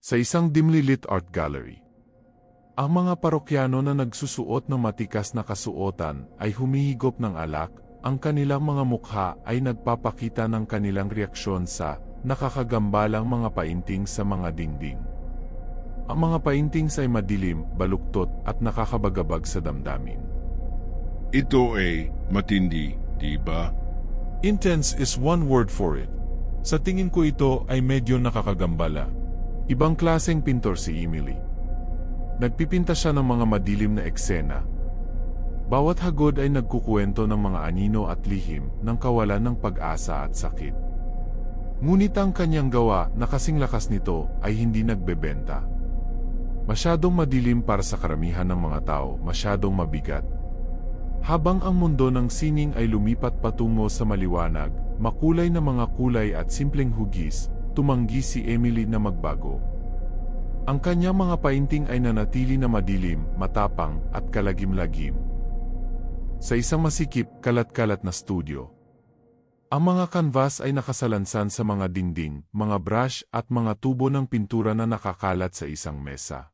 Sa isang dimly lit art gallery, ang mga parokyano na nagsusuot ng matikas na kasuotan ay humihigop ng alak, ang kanilang mga mukha ay nagpapakita ng kanilang reaksyon sa nakakagambalang mga painting sa mga dingding. Ang mga paintings ay madilim, baluktot at nakakabagabag sa damdamin. Ito ay matindi, di ba? Intense is one word for it. Sa tingin ko ito ay medyo nakakagambala. Ibang klaseng pintor si Emily. Nagpipinta siya ng mga madilim na eksena. Bawat hagod ay nagkukuwento ng mga anino at lihim ng kawalan ng pag-asa at sakit. Ngunit ang kanyang gawa na kasing lakas nito ay hindi nagbebenta. Masyadong madilim para sa karamihan ng mga tao, masyadong mabigat. Habang ang mundo ng sining ay lumipat patungo sa maliwanag, makulay na mga kulay at simpleng hugis, tumanggi si Emily na magbago. Ang kanyang mga painting ay nanatili na madilim, matapang, at kalagim-lagim. Sa isang masikip, kalat-kalat na studio, ang mga canvas ay nakasalansan sa mga dingding, mga brush at mga tubo ng pintura na nakakalat sa isang mesa.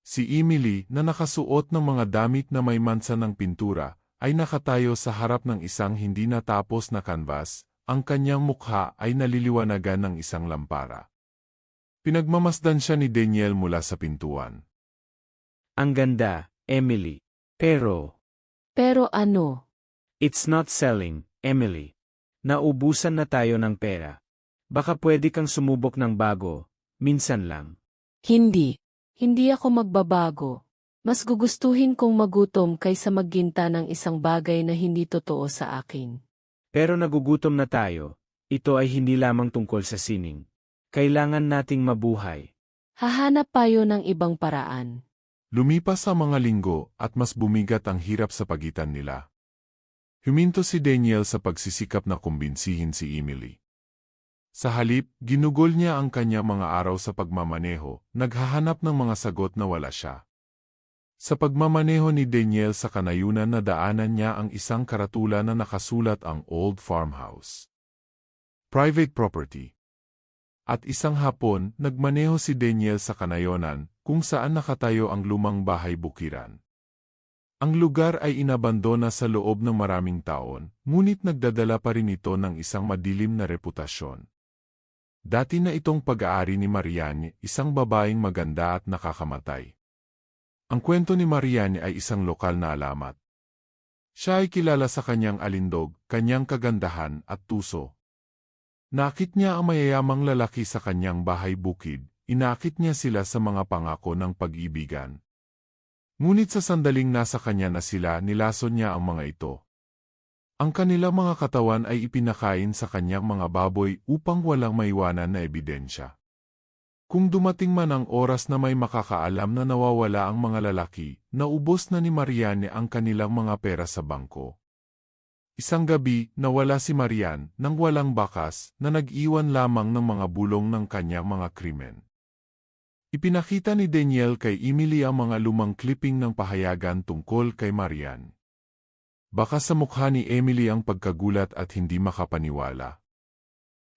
Si Emily, na nakasuot ng mga damit na may mansa ng pintura, ay nakatayo sa harap ng isang hindi natapos na canvas. Ang kanyang mukha ay naliliwanagan ng isang lampara. Pinagmamasdan siya ni Daniel mula sa pintuan. Ang ganda, Emily. Pero ano? it's not selling, Emily. Naubusan na tayo ng pera. Baka pwede kang sumubok ng bago, minsan lang. Hindi. Hindi ako magbabago. Mas gugustuhin kong magutom kaysa magginta ng isang bagay na hindi totoo sa akin. Pero nagugutom na tayo. Ito ay hindi lamang tungkol sa sining. Kailangan nating mabuhay. Hahanap tayo ng ibang paraan. Lumipas ang mga linggo at mas bumigat ang hirap sa pagitan nila. Huminto si Daniel sa pagsisikap na kumbinsihin si Emily. Sa halip, ginugol niya ang kanyang mga araw sa pagmamaneho, naghahanap ng mga sagot na wala siya. Sa pagmamaneho ni Daniel sa kanayunan na daanan niya ang isang karatula na nakasulat ang Old Farmhouse. Private property. At isang hapon, nagmaneho si Daniel sa kanayonan, kung saan nakatayo ang lumang bahay bukiran. Ang lugar ay inabandona sa loob ng maraming taon, ngunit nagdadala pa rin ito ng isang madilim na reputasyon. Dati na itong pag-aari ni Marianne, isang babaeng maganda at nakakamatay. Ang kwento ni Marianne ay isang lokal na alamat. Siya ay kilala sa kanyang alindog, kanyang kagandahan at tuso. Nakit niya ang mayayamang lalaki sa kanyang bahay-bukid, inakit niya sila sa mga pangako ng pag-ibigan. Ngunit sa sandaling nasa kanya na sila, nilason niya ang mga ito. Ang kanilang mga katawan ay ipinakain sa kanyang mga baboy upang walang maiwanan na ebidensya. Kung dumating man ang oras na may makakaalam na nawawala ang mga lalaki, naubos na ni Marianne ang kanilang mga pera sa bangko. Isang gabi, nawala si Marianne nang walang bakas na nag-iwan lamang ng mga bulong ng kanyang mga krimen. Ipinakita ni Daniel kay Emily ang mga lumang clipping ng pahayagan tungkol kay Marianne. Baka sa mukha ni Emily ang pagkagulat at hindi makapaniwala.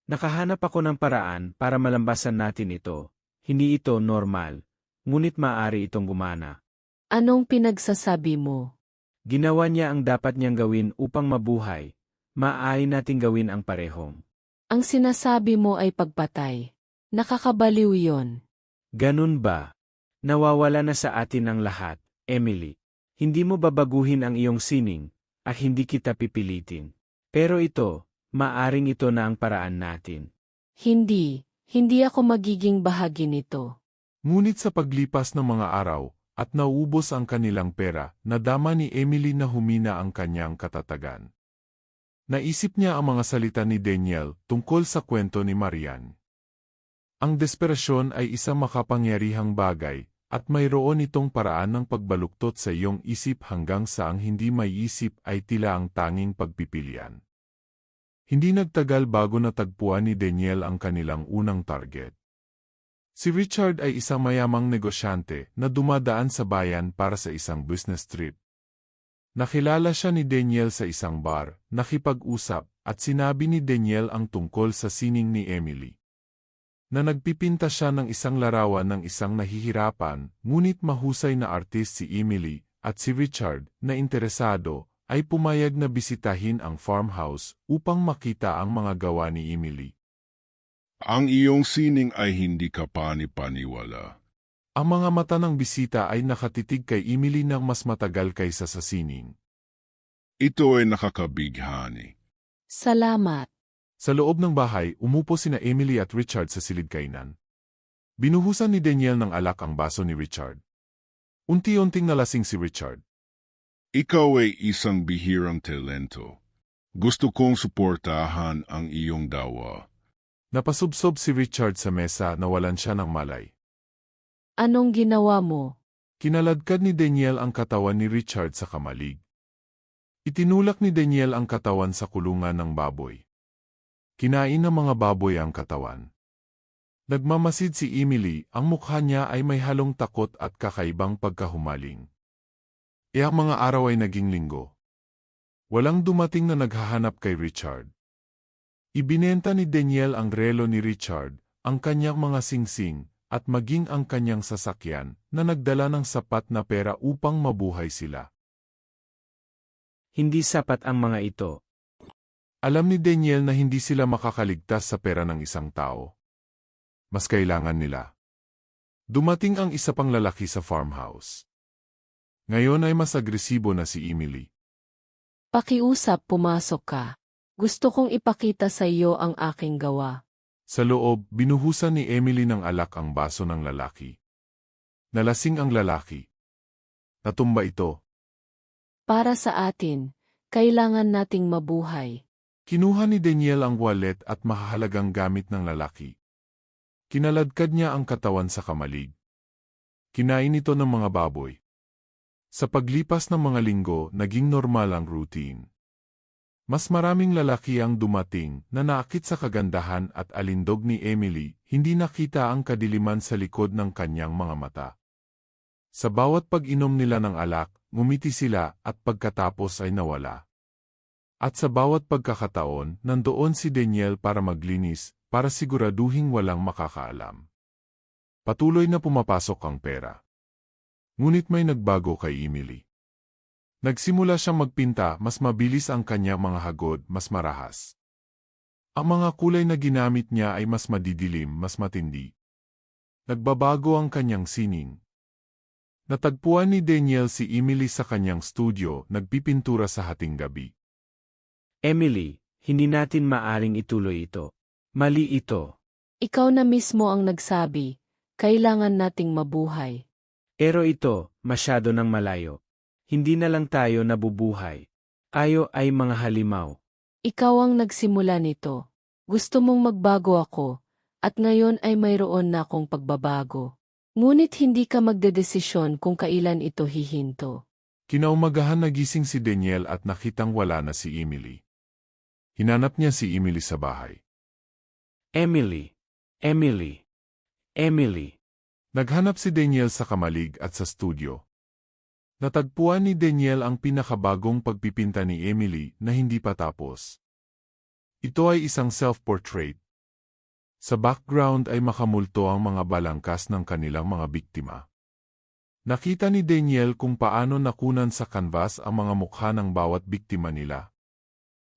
Nakahanap ako ng paraan para malambasan natin ito. Hindi ito normal, ngunit maaari itong gumana. Anong pinagsasabi mo? Ginawa niya ang dapat niyang gawin upang mabuhay. Maaari nating gawin ang parehong. Ang sinasabi mo ay pagpatay. Nakakabaliw yon. Ganun ba? Nawawala na sa atin ang lahat, Emily. Hindi mo babaguhin ang iyong sining, at hindi kita pipilitin. Pero ito, maaring ito na ang paraan natin. Hindi ako magiging bahagi nito. Ngunit sa paglipas ng mga araw, at naubos ang kanilang pera, nadama ni Emily na humina ang kanyang katatagan. Naisip niya ang mga salita ni Daniel tungkol sa kwento ni Marianne. Ang desperasyon ay isang makapangyarihang bagay, at mayroon itong paraan ng pagbaluktot sa iyong isip hanggang sa ang hindi maiisip ay tila ang tanging pagpipilian. Hindi nagtagal bago natagpuan ni Daniel ang kanilang unang target. Si Richard ay isang mayamang negosyante na dumadaan sa bayan para sa isang business trip. Nakilala siya ni Daniel sa isang bar, nakipag-usap, at sinabi ni Daniel ang tungkol sa sining ni Emily. na nagpipinta siya ng isang larawan ng isang nahihirapan, ngunit mahusay na artist si Emily, at si Richard, na interesado, ay pumayag na bisitahin ang farmhouse upang makita ang mga gawa ni Emily. Ang iyong sining ay hindi ka panipaniwala. Ang mga mata ng bisita ay nakatitig kay Emily ng mas matagal kaysa sa sining. Ito ay nakakabighani. Salamat. Sa loob ng bahay, umupo sina Emily at Richard sa silid kainan. Binuhusan ni Daniel ng alak ang baso ni Richard. Unti-unting nalasing si Richard. Ikaw ay isang bihirang talento. Gusto kong suportahan ang iyong dawa. Napasubsob si Richard sa mesa na walan siya ng malay. Anong ginawa mo? Kinaladkad ni Daniel ang katawan ni Richard sa kamalig. Itinulak ni Daniel ang katawan sa kulungan ng baboy. Kinain ng mga baboy ang katawan. Nagmamasid si Emily, ang mukha niya ay may halong takot at kakaibang pagkahumaling. Ang mga araw ay naging linggo. Walang dumating na naghahanap kay Richard. Ibinenta ni Daniel ang relo ni Richard, ang kanyang mga singsing, at maging ang kanyang sasakyan na nagdala ng sapat na pera upang mabuhay sila. Hindi sapat ang mga ito. Alam ni Daniel na hindi sila makakaligtas sa pera ng isang tao. Mas kailangan nila. Dumating ang isa pang lalaki sa farmhouse. Ngayon ay mas agresibo na si Emily. Pakiusap, pumasok ka. Gusto kong ipakita sa iyo ang aking gawa. Sa loob, binuhusan ni Emily ng alak ang baso ng lalaki. Nalasing ang lalaki. Natumba ito. Para sa atin, kailangan nating mabuhay. Kinuha ni Daniel ang wallet at mahalagang gamit ng lalaki. Kinaladkad niya ang katawan sa kamalig. Kinain ito ng mga baboy. Sa paglipas ng mga linggo, naging normal ang routine. Mas maraming lalaki ang dumating na naakit sa kagandahan at alindog ni Emily, hindi nakita ang kadiliman sa likod ng kanyang mga mata. Sa bawat pag-inom nila ng alak, ngumiti sila at pagkatapos ay nawala. At sa bawat pagkakataon, nandoon si Daniel para maglinis, para siguraduhing walang makakaalam. Patuloy na pumapasok ang pera. Ngunit may nagbago kay Emily. Nagsimula siyang magpinta, mas mabilis ang kanyang mga hagod, mas marahas. Ang mga kulay na ginamit niya ay mas madidilim, mas matindi. Nagbabago ang kanyang sining. Natagpuan ni Daniel si Emily sa kanyang studio, nagpipintura sa hating gabi. Emily, hindi natin maaring ituloy ito. Mali ito. Ikaw na mismo ang nagsabi, kailangan nating mabuhay. Pero ito, masyado ng malayo. Hindi na lang tayo nabubuhay. Tayo ay mga halimaw. Ikaw ang nagsimula nito. Gusto mong magbago ako, at ngayon ay mayroon na akong pagbabago. Ngunit hindi ka magdedesisyon kung kailan ito hihinto. Kinaumagahan nagising si Daniel at nakitang wala na si Emily. Hinanap niya si Emily sa bahay. Emily. Emily. Emily. Naghanap si Daniel sa kamalig at sa studio. Natagpuan ni Daniel ang pinakabagong pagpipinta ni Emily na hindi pa tapos. Ito ay isang self-portrait. Sa background ay makamulto ang mga balangkas ng kanilang mga biktima. Nakita ni Daniel kung paano nakunan sa canvas ang mga mukha ng bawat biktima nila.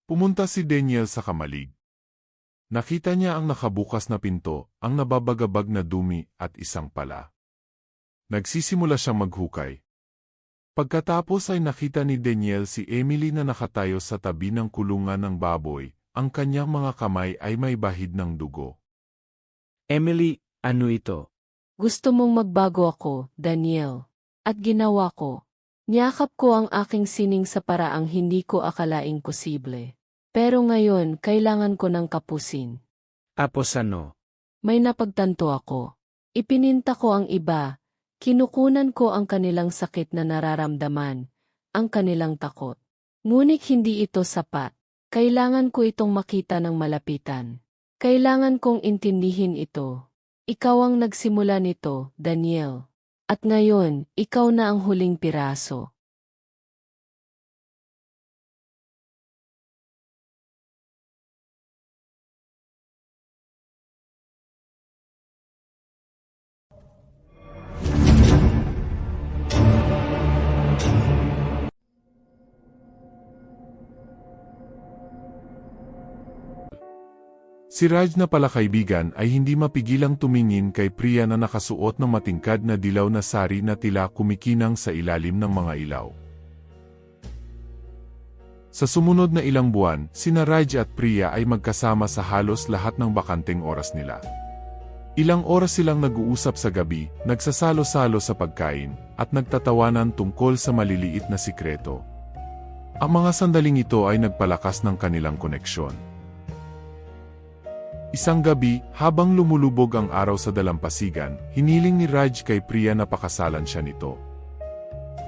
Pumunta si Daniel sa kamalig. Nakita niya ang nakabukas na pinto, ang nababagabag na dumi at isang pala. Nagsisimula siyang maghukay. Pagkatapos ay nakita ni Daniel si Emily na nakatayo sa tabi ng kulungan ng baboy, ang kanyang mga kamay ay may bahid ng dugo. Emily, ano ito? Gusto mong magbago ako, Daniel. At ginawa ko. Niyakap ko ang aking sining sa paraang hindi ko akalaing posible. Pero ngayon, kailangan ko ng kapusin. Tapos ano? May napagtanto ako. Ipininta ko ang iba. Kinukunan ko ang kanilang sakit na nararamdaman, ang kanilang takot. Ngunit hindi ito sapat. Kailangan ko itong makita ng malapitan. Kailangan kong intindihin ito. Ikaw ang nagsimula nito, Daniel. At ngayon, ikaw na ang huling piraso. Si Raj na pala kaibigan ay hindi mapigilang tumingin kay Priya na nakasuot ng matingkad na dilaw na sari na tila kumikinang sa ilalim ng mga ilaw. Sa sumunod na ilang buwan, sina Raj at Priya ay magkasama sa halos lahat ng bakanteng oras nila. Ilang oras silang nag-uusap sa gabi, nagsasalo-salo sa pagkain, at nagtatawanan tungkol sa maliliit na sikreto. Ang mga sandaling ito ay nagpalakas ng kanilang koneksyon. Isang gabi, habang lumulubog ang araw sa dalampasigan, hiniling ni Raj kay Priya na pakasalan siya nito.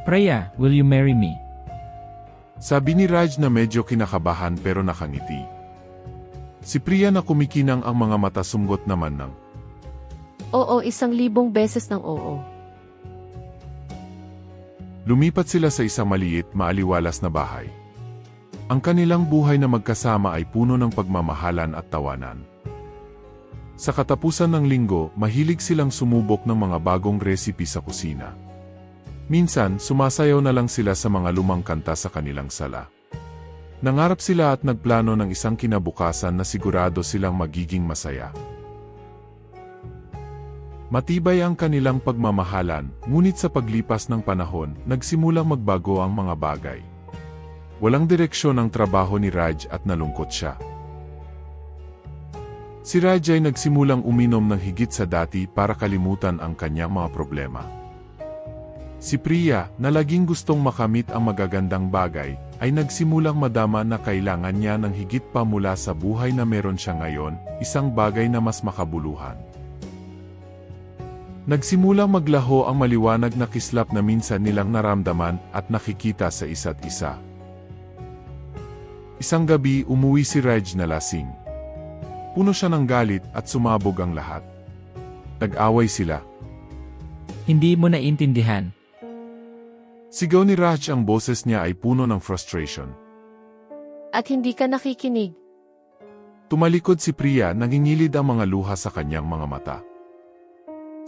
Priya, will you marry me? Sabi ni Raj na medyo kinakabahan pero nakangiti. Si Priya na kumikinang ang mga mata sumgot naman ng, Oo, 1,000 beses ng oo. lumipat sila sa isang maliit, maaliwalas na bahay. Ang kanilang buhay na magkasama ay puno ng pagmamahalan at tawanan. Sa katapusan ng linggo, mahilig silang sumubok ng mga bagong resipe sa kusina. Minsan, sumasayaw na lang sila sa mga lumang kanta sa kanilang sala. Nangarap sila at nagplano ng isang kinabukasan na sigurado silang magiging masaya. Matibay ang kanilang pagmamahalan, ngunit sa paglipas ng panahon, nagsimulang magbago ang mga bagay. Walang direksyon ang trabaho ni Raj at nalungkot siya. Si Raj ay nagsimulang uminom ng higit sa dati para kalimutan ang kanyang mga problema. Si Priya, na laging gustong makamit ang magagandang bagay, ay nagsimulang madama na kailangan niya ng higit pa mula sa buhay na meron siya ngayon, isang bagay na mas makabuluhan. Nagsimulang maglaho ang maliwanag na kislap na minsan nilang naramdaman at nakikita sa isa't isa. Isang gabi, umuwi si Raj na lasing. Puno siya ng galit at sumabog ang lahat. Nag-away sila. Hindi mo naintindihan. Sigaw ni Raj, ang boses niya ay puno ng frustration. At hindi ka nakikinig. Tumalikod si Priya, nangingilid ang mga luha sa kanyang mga mata.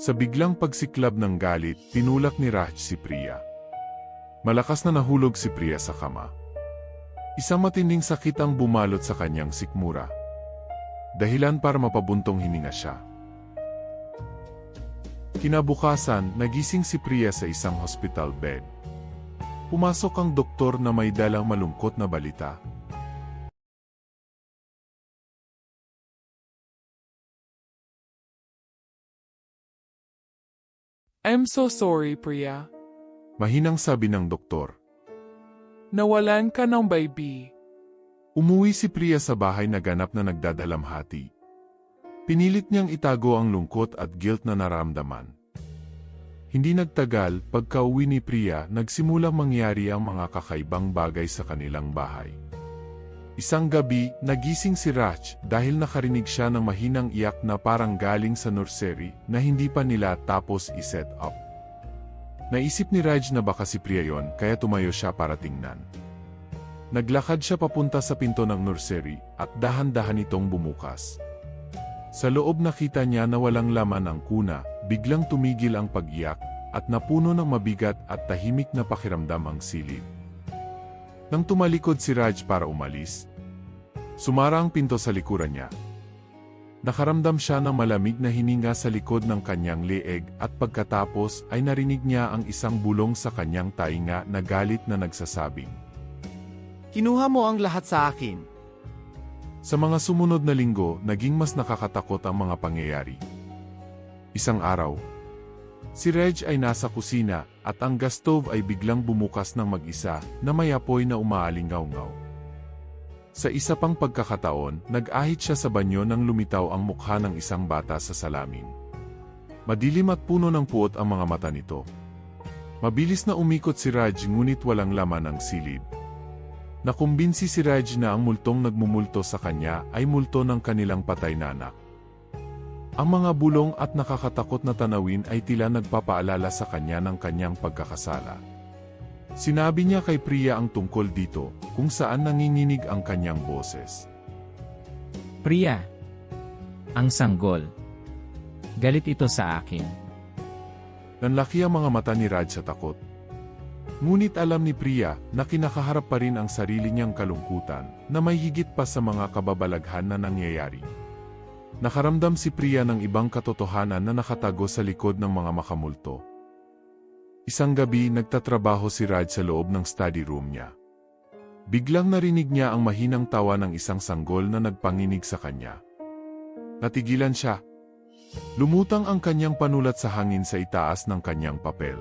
Sa biglang pagsiklab ng galit, tinulak ni Raj si Priya. Malakas na nahulog si Priya sa kama. Isang matinding sakit ang bumalot sa kanyang sikmura. Dahilan para mapabuntong hininga siya. Kinabukasan, nagising si Priya sa isang hospital bed. Pumasok ang doktor na may dalang malungkot na balita. I'm so sorry, Priya. Mahinang sabi ng doktor. Nawalan ka ng baby. Umuwi si Priya sa bahay na ganap na nagdadalamhati. Pinilit niyang itago ang lungkot at guilt na naramdaman. Hindi nagtagal, pagka-uwi ni Priya, nagsimulang mangyari ang mga kakaibang bagay sa kanilang bahay. Isang gabi, nagising si Raj dahil nakarinig siya ng mahinang iyak na parang galing sa nursery na hindi pa nila tapos i-set up. Naisip ni Raj na baka si Priya yon, kaya tumayo siya para tingnan. Naglakad siya papunta sa pinto ng nursery at dahan-dahan itong bumukas. Sa loob nakita niya na walang laman ang kuna, biglang tumigil ang pag-iyak at napuno ng mabigat at tahimik na pakiramdam ang silid. Nang tumalikod si Raj para umalis, sumara ang pinto sa likuran niya. Nakaramdam siya ng malamig na hininga sa likod ng kanyang leeg at pagkatapos ay narinig niya ang isang bulong sa kanyang tainga na galit na nagsasabing, Kinuha mo ang lahat sa akin. Sa mga sumunod na linggo, naging mas nakakatakot ang mga pangyayari. Isang araw, si Reg ay nasa kusina at ang gas stove ay biglang bumukas ng mag-isa na may apoy na umaalingaw-ngaw. Sa isa pang pagkakataon, nag-ahit siya sa banyo nang lumitaw ang mukha ng isang bata sa salamin. Madilim at puno ng puot ang mga mata nito. Mabilis na umikot si Raj ngunit walang laman ang silid. Nakumbinsi si Raj na ang multong nagmumulto sa kanya ay multo ng kanilang patay na anak. Ang mga bulong at nakakatakot na tanawin ay tila nagpapaalala sa kanya ng kanyang pagkakasala. Sinabi niya kay Priya ang tungkol dito, kung saan nanginginig ang kanyang boses. Priya, ang sanggol. Galit ito sa akin. Nanlaki ang mga mata ni Raj sa takot. Ngunit alam ni Priya na kinakaharap pa rin ang sarili niyang kalungkutan na may higit pa sa mga kababalaghan na nangyayari. Nakaramdam si Priya ng ibang katotohanan na nakatago sa likod ng mga makamulto. Isang gabi, nagtatrabaho si Raj sa loob ng study room niya. Biglang narinig niya ang mahinang tawa ng isang sanggol na nagpanginig sa kanya. Natigilan siya. Lumutang ang kanyang panulat sa hangin sa itaas ng kanyang papel.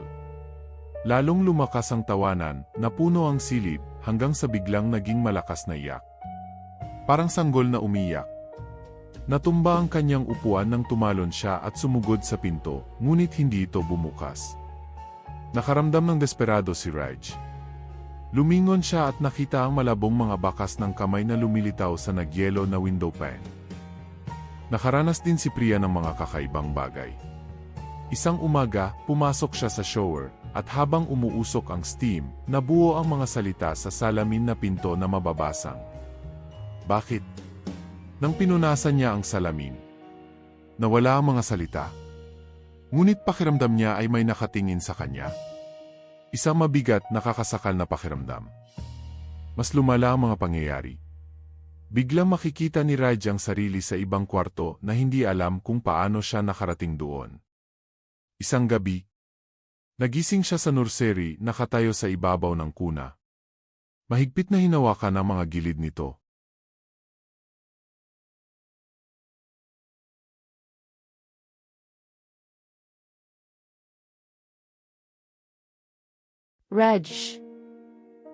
Lalong lumakas ang tawanan, napuno ang silid, hanggang sa biglang naging malakas na iyak. Parang sanggol na umiyak. Natumba ang kanyang upuan nang tumalon siya at sumugod sa pinto, ngunit hindi ito bumukas. Nakaramdam ng desperado si Raj. Lumingon siya at nakita ang malabong mga bakas ng kamay na lumilitaw sa nagyelo na window pane. Nakaranas din si Priya ng mga kakaibang bagay. Isang umaga, pumasok siya sa shower, at habang umuusok ang steam, nabuo ang mga salita sa salamin na pinto na mababasang. Bakit? Nang pinunasan niya ang salamin, nawala ang mga salita. Ngunit pakiramdam niya ay may nakatingin sa kanya. Isang mabigat, nakakasakal na pakiramdam. Mas lumala ang mga pangyayari. Biglang makikita ni Raj ang sarili sa ibang kwarto na hindi alam kung paano siya nakarating doon. Isang gabi, nagising siya sa nursery, nakatayo sa ibabaw ng kuna. Mahigpit na hinawakan ang mga gilid nito. Raj,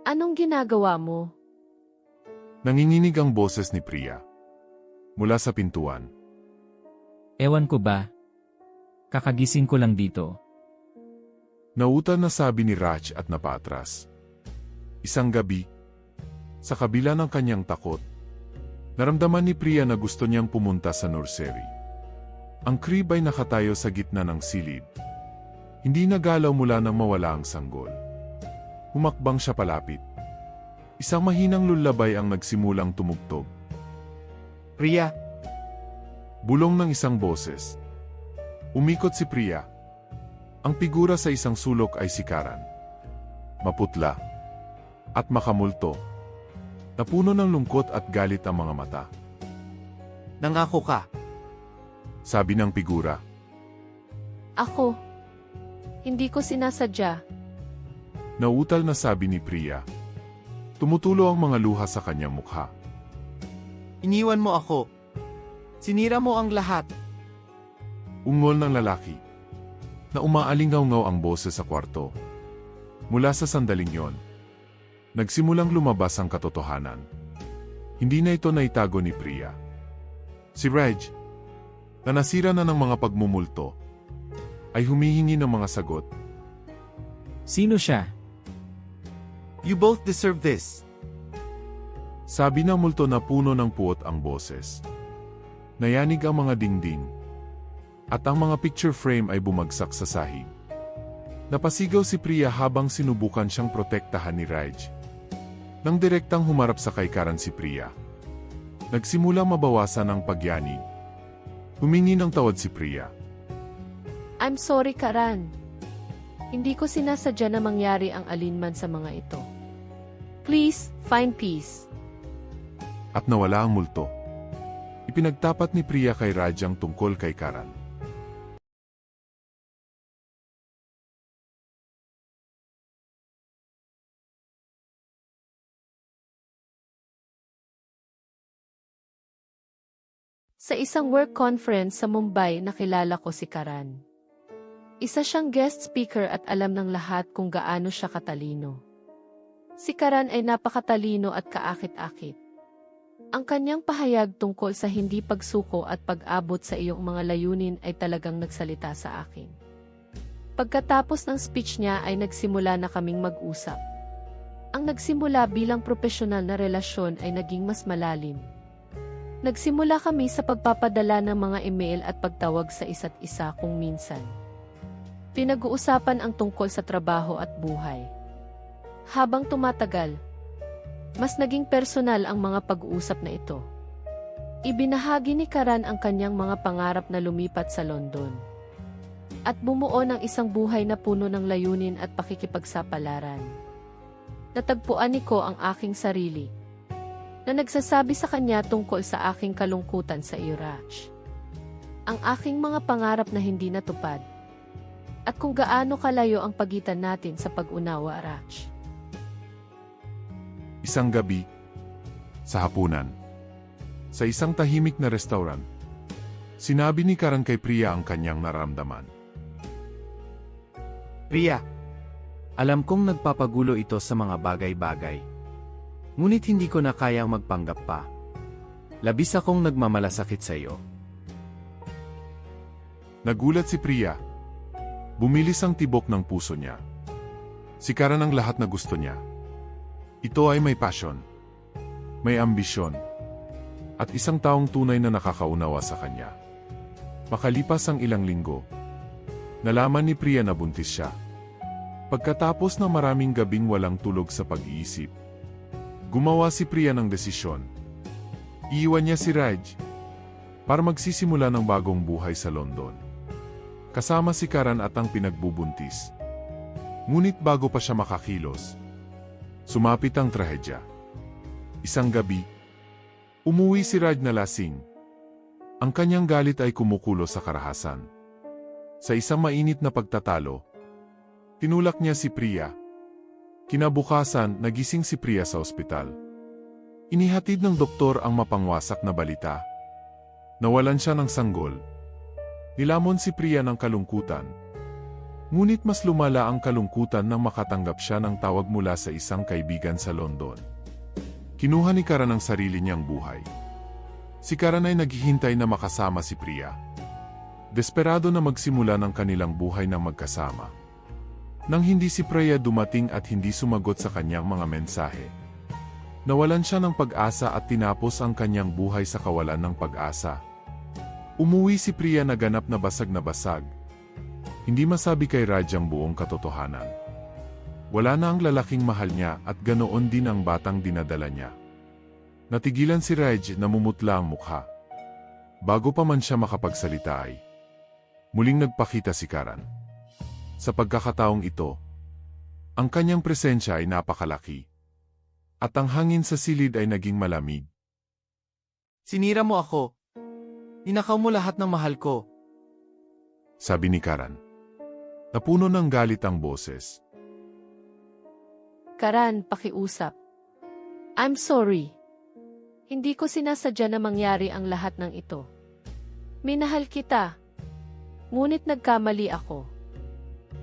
anong ginagawa mo? Nanginginig ang boses ni Priya mula sa pintuan. Ewan ko ba? Kakagising ko lang dito. Nautal na sabi ni Raj at napaatras. Isang gabi, sa kabila ng kanyang takot, naramdaman ni Priya na gusto niyang pumunta sa nursery. Ang crib ay nakatayo sa gitna ng silid. Hindi nagalaw mula nang mawala ang sanggol. Humakbang siya palapit. Isang mahinang lullabay ang nagsimulang tumugtog. Priya, Bulong ng isang boses. Umikot si Priya. Ang figura sa isang sulok ay si Karan. Maputla at makamulto. Napuno ng lungkot at galit ang mga mata. nangako ka. Sabi ng figura. Ako. Hindi ko sinasadya. Nautal na sabi ni Priya. Tumutulo ang mga luha sa kanyang mukha. Iniwan mo ako. Sinira mo ang lahat. Ungol ng lalaki. Na umaalingaw-ngaw ang boses sa kwarto. Mula sa sandaling yon, nagsimulang lumabas ang katotohanan. Hindi na ito naitago ni Priya. Si Raj, na nasira na ng mga pagmumulto, ay humihingi ng mga sagot. Sino siya? You both deserve this. Sabi ng multo na puno ng puot ang boses. Nayanig ang mga dingding. At ang mga picture frame ay bumagsak sa sahig. Napasigaw si Priya habang sinubukan siyang protektahan ni Raj. Nang direktang humarap sa kay Karan si Priya, nagsimula mabawasan ang pagyanig. Humingi ng tawad si Priya. I'm sorry, Karan. Hindi ko sinasadya na mangyari ang alinman sa mga ito. Please, find peace. At nawala ang multo. Ipinagtapat ni Priya kay Raj ang tungkol kay Karan. Sa isang work conference sa Mumbai, nakilala ko si Karan. Isa siyang guest speaker at alam ng lahat kung gaano siya katalino. Si Karan ay napakatalino at kaakit-akit. Ang kanyang pahayag tungkol sa hindi pagsuko at pag-abot sa iyong mga layunin ay talagang nagsalita sa akin. Pagkatapos ng speech niya ay nagsimula na kaming mag-usap. Ang nagsimula bilang profesional na relasyon ay naging mas malalim. Nagsimula kami sa pagpapadala ng mga email at pagtawag sa isa't isa kung minsan. Pinag-uusapan ang tungkol sa trabaho at buhay. Habang tumatagal, mas naging personal ang mga pag-uusap na ito. Ibinahagi ni Karan ang kanyang mga pangarap na lumipat sa London. At bumuo ng isang buhay na puno ng layunin at pakikipagsapalaran. Natagpuan ko ang aking sarili, na nagsasabi sa kanya tungkol sa aking kalungkutan sa iyo, Raj. ang aking mga pangarap na hindi natupad, at kung gaano kalayo ang pagitan natin sa pag-unawa, Raj. Isang gabi, sa hapunan, sa isang tahimik na restaurant, sinabi ni Karan kay Priya ang kanyang nararamdaman. Priya, alam kong nagpapagulo ito sa mga bagay-bagay. Ngunit hindi ko na kayang magpanggap pa. Labis akong nagmamalasakit sa iyo. Nagulat si Priya. Bumilis ang tibok ng puso niya. Si Karan ang lahat na gusto niya. Ito ay may passion, may ambisyon, at isang taong tunay na nakakaunawa sa kanya. Makalipas ang ilang linggo, nalaman ni Priya na buntis siya. Pagkatapos ng maraming gabing walang tulog sa pag-iisip, gumawa si Priya ng desisyon. Iiwan niya si Raj para magsisimula ng bagong buhay sa London. Kasama si Karan at ang pinagbubuntis. Ngunit bago pa siya makakilos, sumapit ang trahedya. Isang gabi, umuwi si Raj na lasing. Ang kanyang galit ay kumukulo sa karahasan. Sa isang mainit na pagtatalo, tinulak niya si Priya. Kinabukasan, nagising si Priya sa ospital. Inihatid ng doktor ang mapangwasak na balita. Nawalan siya ng sanggol. Nilamon si Priya ng kalungkutan. Ngunit mas lumala ang kalungkutan nang makatanggap siya ng tawag mula sa isang kaibigan sa London. Kinuha ni Karan ang sarili niyang buhay. Si Karan ay naghihintay na makasama si Priya. Desperado na magsimula ng kanilang buhay ng magkasama. Nang hindi si Priya dumating at hindi sumagot sa kanyang mga mensahe, nawalan siya ng pag-asa at tinapos ang kanyang buhay sa kawalan ng pag-asa. Umuwi si Priya na ganap na basag na basag. Hindi masabi kay Raj ang buong katotohanan. Wala na ang lalaking mahal niya at ganoon din ang batang dinadala niya. Natigilan si Raj na mumutla ang mukha. Bago pa man siya makapagsalita ay muling nagpakita si Karan. Sa pagkakataong ito, ang kanyang presensya ay napakalaki. At ang hangin sa silid ay naging malamig. Sinira mo ako. Ninakaw mo lahat ng mahal ko. Sabi ni Karan. Napuno ng galit ang boses. Karan, pakiusap. I'm sorry. Hindi ko sinasadya na mangyari ang lahat ng ito. Minahal kita. Ngunit nagkamali ako.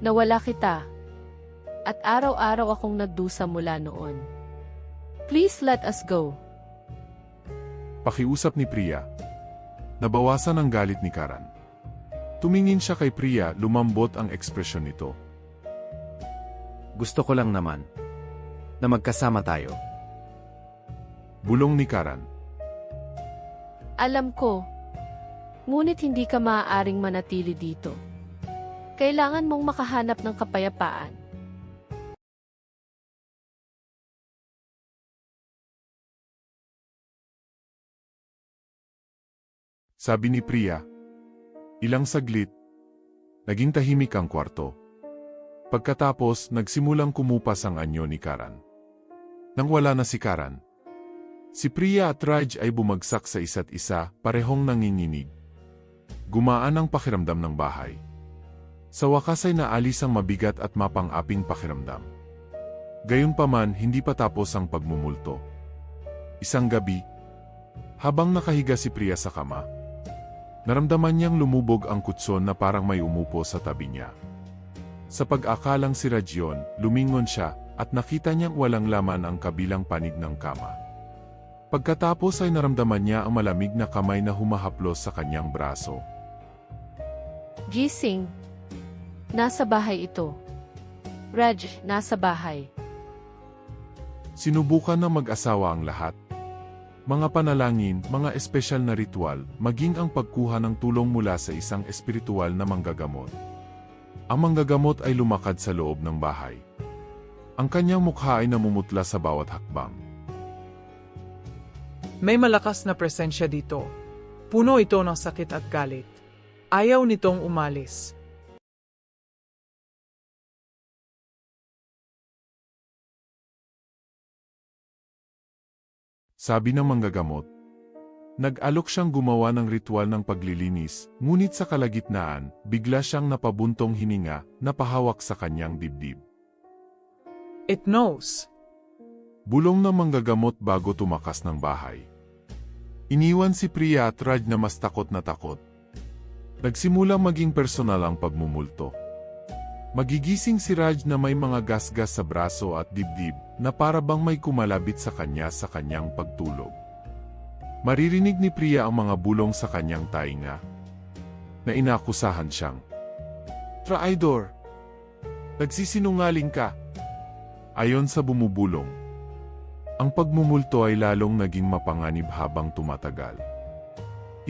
Nawala kita. At araw-araw akong nagdusa mula noon. Please let us go. Pakiusap ni Priya. Nabawasan ang galit ni Karan. Tumingin siya kay Priya, lumambot ang ekspresyon nito. Gusto ko lang naman na magkasama tayo. Bulong ni Karan. Alam ko. Ngunit hindi ka maaaring manatili dito. Kailangan mong makahanap ng kapayapaan. Sabi ni Priya. Ilang saglit, naging tahimik ang kwarto. Pagkatapos, nagsimulang kumupas ang anyo ni Karan. Nang wala na si Karan, si Priya at Raj ay bumagsak sa isa't isa, parehong nanginginig. Gumaan ang pakiramdam ng bahay. Sa wakas ay naalis ang mabigat at mapang-aping pakiramdam. Gayunpaman, hindi pa tapos ang pagmumulto. Isang gabi, habang nakahiga si Priya sa kama, naramdaman niyang lumubog ang kutson na parang may umupo sa tabi niya. Sa pag-akalang si Raj yun, lumingon siya at nakita niyang walang laman ang kabilang panig ng kama. Pagkatapos ay naramdaman niya ang malamig na kamay na humahaplos sa kanyang braso. Gising. Nasa bahay ito. Raj, nasa bahay. Sinubukan ng mag-asawa ang lahat. Mga panalangin, mga espesyal na ritual, maging ang pagkuha ng tulong mula sa isang espiritual na manggagamot. Ang manggagamot ay lumakad sa loob ng bahay. Ang kanyang mukha ay namumutla sa bawat hakbang. May malakas na presensya dito. Puno ito ng sakit at galit. Ayaw nitong umalis. Sabi ng manggagamot. Nag-alok siyang gumawa ng ritual ng paglilinis, ngunit sa kalagitnaan, bigla siyang napabuntong hininga, napahawak sa kanyang dibdib. It knows. Bulong na manggagamot bago tumakas ng bahay. Iniwan si Priya at Raj na mas takot na takot. Nagsimulang maging personal ang pagmumulto. Magigising si Raj na may mga gasgas sa braso at dibdib na para bang may kumalabit sa kanyang pagtulog. Maririnig ni Priya ang mga bulong sa kanyang tainga na inakusahan siyang, "Traidor! Nagsisinungaling ka!" Ayon sa bumubulong, ang pagmumulto ay lalong naging mapanganib habang tumatagal.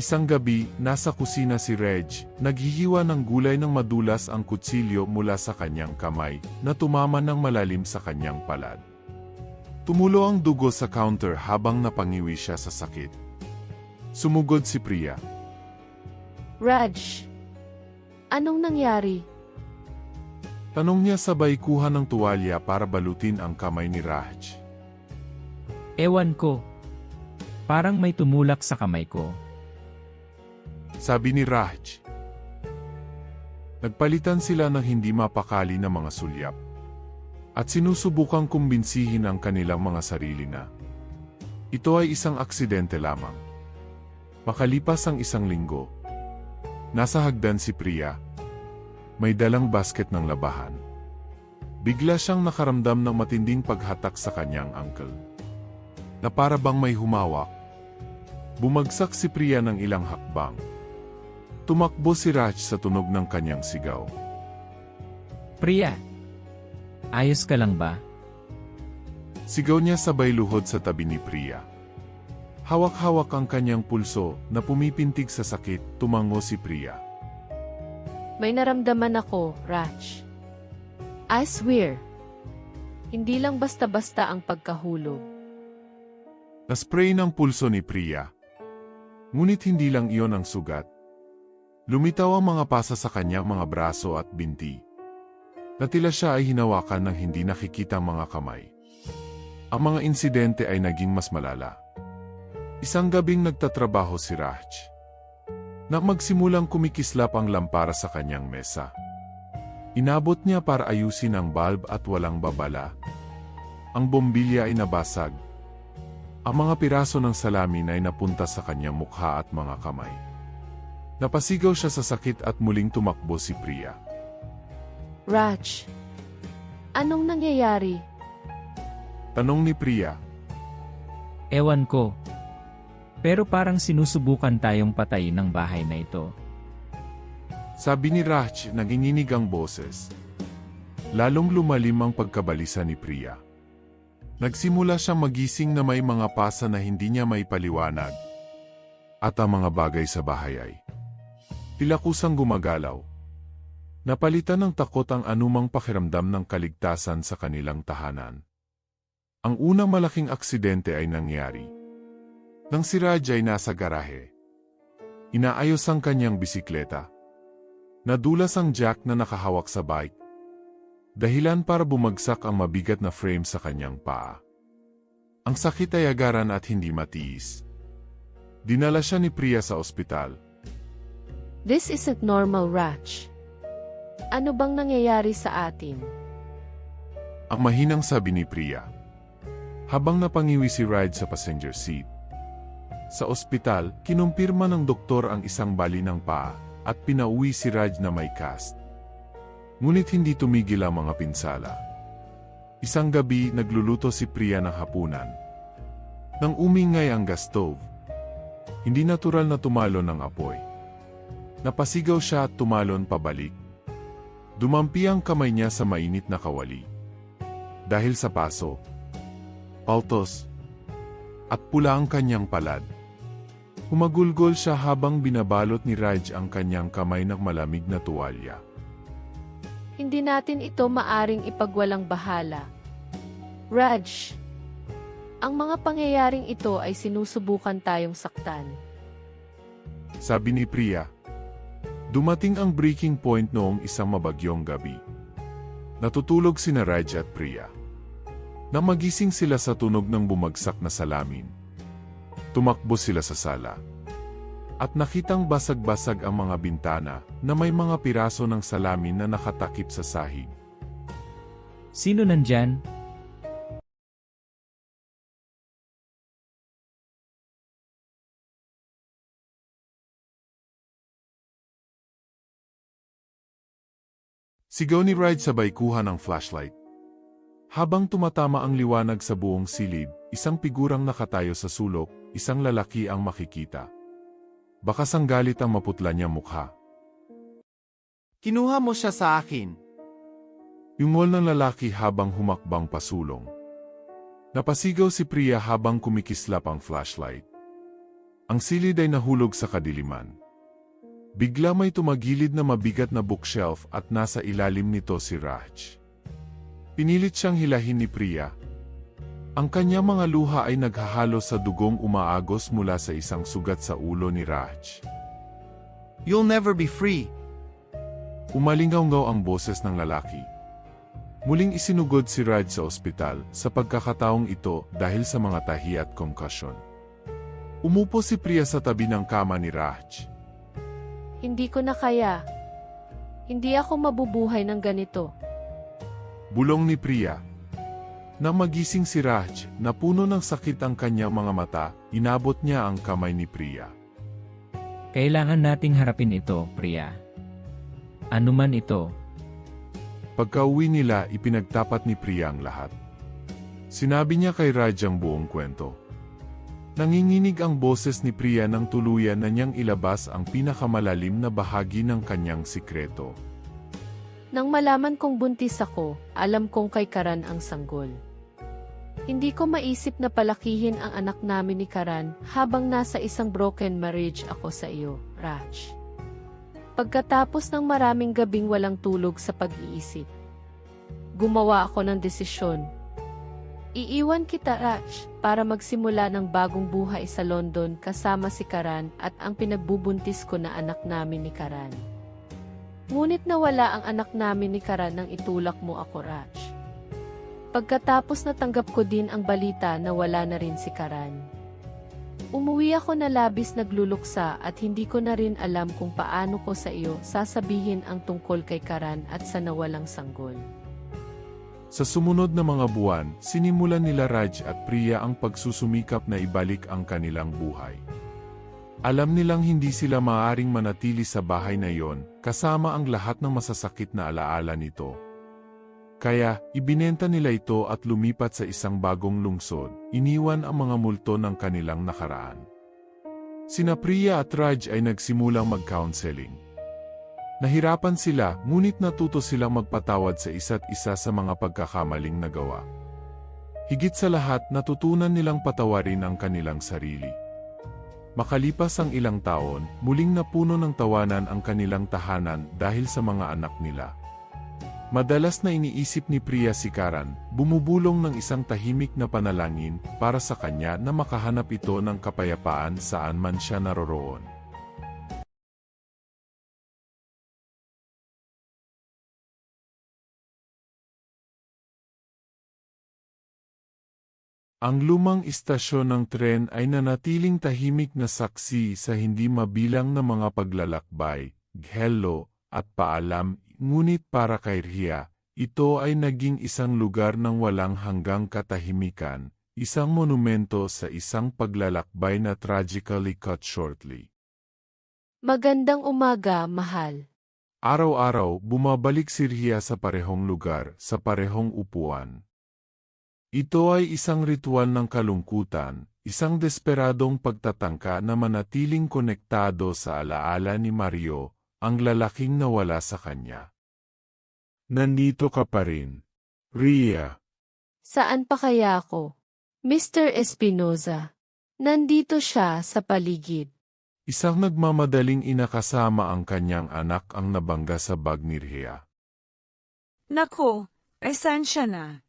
Isang gabi, nasa kusina si Reg, naghihiwa ng gulay ng madulas ang kutsilyo mula sa kanyang kamay, na tumama ng malalim sa kanyang palad. Tumulo ang dugo sa counter habang napangiwi siya sa sakit. Sumugod si Priya. Raj, anong nangyari? Tanong niya sabay kuha ng tuwalya para balutin ang kamay ni Raj. Ewan ko. Parang may tumulak sa kamay ko. Sabi ni Raj. Nagpalitan sila ng hindi mapakali na mga sulyap. At sinusubukang kumbinsihin ang kanilang mga sarili na ito ay isang aksidente lamang. Makalipas ang isang linggo, nasa hagdan si Priya. May dalang basket ng labahan. Bigla siyang nakaramdam ng matinding paghatak sa kanyang ankle. Na para bang may humawak. Bumagsak si Priya ng ilang hakbang. Tumakbo si Raj sa tunog ng kanyang sigaw. Priya, ayos ka lang ba? Sigaw niya sabay luhod sa tabi ni Priya. Hawak-hawak ang kanyang pulso na pumipintig sa sakit, tumango si Priya. May naramdaman ako, Raj. I swear. Hindi lang basta-basta ang pagkahulog. Naspray ng pulso ni Priya. Ngunit hindi lang iyon ang sugat. Lumitaw ang mga pasa sa kanyang mga braso at binti. Natila siya ay hinawakan ng hindi nakikitang mga kamay. Ang mga insidente ay naging mas malala. Isang gabing nagtatrabaho si Raj. Na magsimulang kumikislap ang lampara sa kanyang mesa. Inabot niya para ayusin ang bulb at walang babala. Ang bombilya ay nabasag. Ang mga piraso ng salamin ay napunta sa kanyang mukha at mga kamay. Napasigaw siya sa sakit at muling tumakbo si Priya. Raj, anong nangyayari? Tanong ni Priya. Ewan ko. Pero parang sinusubukan tayong patayin ng bahay na ito. Sabi ni Raj, nanginginig ang boses. Lalong lumalim ang pagkabalisa ni Priya. Nagsimula siyang magising na may mga pasa na hindi niya may paliwanag. At ang mga bagay sa bahay ay tila kusang gumagalaw. Napalitan ng takot ang anumang pakiramdam ng kaligtasan sa kanilang tahanan. Ang unang malaking aksidente ay nangyari nang si Raj ay nasa garahe. Inaayos ang kanyang bisikleta. Nadulas ang jack na nakahawak sa bike. Dahilan para bumagsak ang mabigat na frame sa kanyang paa. Ang sakit ay agaran at hindi matiis. Dinala siya ni Priya sa ospital. This isn't normal, Raj. Ano bang nangyayari sa atin? Ang mahinang sabi ni Priya. Habang napangiwi si Raj sa passenger seat. Sa ospital, kinumpirma ng doktor ang isang bali ng paa at pinauwi si Raj na may cast. Ngunit hindi tumigil ang mga pinsala. Isang gabi, nagluluto si Priya ng hapunan. Nang umingay ang gas stove, hindi natural na tumalon ang apoy. Napasigaw siya at tumalon pabalik. Dumampi ang kamay niya sa mainit na kawali. Dahil sa paso, paltos, at pula ang kanyang palad. Humagulgol siya habang binabalot ni Raj ang kanyang kamay ng malamig na tuwalya. Hindi natin ito maaring ipagwalang bahala. Raj, ang mga pangyayaring ito ay sinusubukan tayong saktan. Sabi ni Priya. Dumating ang breaking point noong isang mabagyong gabi. Natutulog sina Raj at Priya. Nang magising sila sa tunog ng bumagsak na salamin. Tumakbo sila sa sala. At nakitang basag-basag ang mga bintana na may mga piraso ng salamin na nakatakip sa sahig. Sino nandyan? Sigaw ni Raj sabay kuha ng flashlight. Habang tumatama ang liwanag sa buong silid, isang figurang nakatayo sa sulok, isang lalaki ang makikita. Bakas ang galit ang maputla niyang mukha. Kinuha mo siya sa akin. Yungol ng lalaki habang humakbang pasulong. Napasigaw si Priya habang kumikislap ang flashlight. Ang silid ay nahulog sa kadiliman. Bigla may tumagilid na mabigat na bookshelf at nasa ilalim nito si Raj. Pinilit siyang hilahin ni Priya. Ang kanyang mga luha ay naghahalo sa dugong umaagos mula sa isang sugat sa ulo ni Raj. You'll never be free. Umalingaw-ngaw ang boses ng lalaki. Muling isinugod si Raj sa ospital sa pagkakataong ito dahil sa mga tahi at concussion. Umupo si Priya sa tabi ng kama ni Raj. Hindi ko na kaya. Hindi ako mabubuhay ng ganito. Bulong ni Priya. Nang magising si Raj, napuno ng sakit ang kanyang mga mata, inabot niya ang kamay ni Priya. Kailangan nating harapin ito, Priya. Ano man ito. Pagka-uwi nila, ipinagtapat ni Priya ang lahat. Sinabi niya kay Raj ang buong kwento. Nanginginig ang boses ni Priya nang tuluyan na niyang ilabas ang pinakamalalim na bahagi ng kanyang sikreto. Nang malaman kong buntis ako, alam kong kay Karan ang sanggol. Hindi ko maisip na palakihin ang anak namin ni Karan habang nasa isang broken marriage ako sa iyo, Raj. Pagkatapos ng maraming gabing walang tulog sa pag-iisip, gumawa ako ng desisyon. Iiwan kita, Raj, para magsimula ng bagong buhay sa London kasama si Karan at ang pinagbubuntis ko na anak namin ni Karan. Ngunit nawala ang anak namin ni Karan nang itulak mo ako, Raj. Pagkatapos natanggap ko din ang balita na wala na rin si Karan. Umuwi ako na labis nagluluksa at hindi ko na rin alam kung paano ko sa iyo sasabihin ang tungkol kay Karan at sa nawalang sanggol. Sa sumunod na mga buwan, sinimulan nila Raj at Priya ang pagsusumikap na ibalik ang kanilang buhay. Alam nilang hindi sila maaaring manatili sa bahay na iyon, kasama ang lahat ng masasakit na alaala nito. Kaya, ibinenta nila ito at lumipat sa isang bagong lungsod, iniwan ang mga multo ng kanilang nakaraan. Sina Priya at Raj ay nagsimulang mag-counseling. Nahirapan sila, ngunit natuto silang magpatawad sa isa't isa sa mga pagkakamaling nagawa. Higit sa lahat, natutunan nilang patawarin ang kanilang sarili. Makalipas ang ilang taon, muling napuno ng tawanan ang kanilang tahanan dahil sa mga anak nila. Madalas na iniisip ni Priya si Karan, bumubulong ng isang tahimik na panalangin para sa kanya na makahanap ito ng kapayapaan saan man siya naroroon. Ang lumang istasyon ng tren ay nanatiling tahimik na saksi sa hindi mabilang na mga paglalakbay, hello, at paalam, ngunit para kay Riya, ito ay naging isang lugar ng walang hanggang katahimikan, isang monumento sa isang paglalakbay na tragically cut shortly. Magandang umaga, mahal. Araw-araw, bumabalik si Riya sa parehong lugar, sa parehong upuan. Ito ay isang ritual ng kalungkutan, isang desperadong pagtatangka na manatiling konektado sa alaala ni Mario, ang lalaking nawala sa kanya. Nandito ka pa rin, Riya. Saan pa kaya ako? Mr. Espinoza. Nandito siya sa paligid. Isang nagmamadaling inakasama ang kanyang anak ang nabangga sa bag ni Riya. Nako, saan siya na?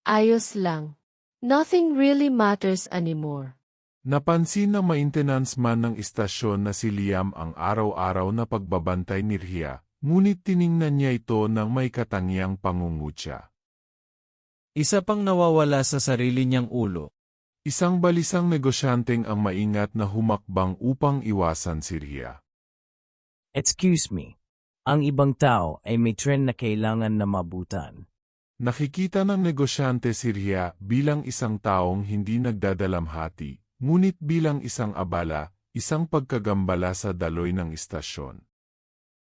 Ayos lang. Nothing really matters anymore. Napansin na maintenance man ng istasyon na si Liam ang araw-araw na pagbabantay ni Riya, ngunit tiningnan niya ito ng may katangiang pangungutya. Isa pang nawawala sa sarili niyang ulo. Isang balisang negosyanteng ang maingat na humakbang upang iwasan si Rhea. Excuse me. Ang ibang tao ay may tren na kailangan na mabutan. Nakikita ng negosyante si Rhea bilang isang taong hindi nagdadalamhati, ngunit bilang isang abala, isang pagkagambala sa daloy ng istasyon.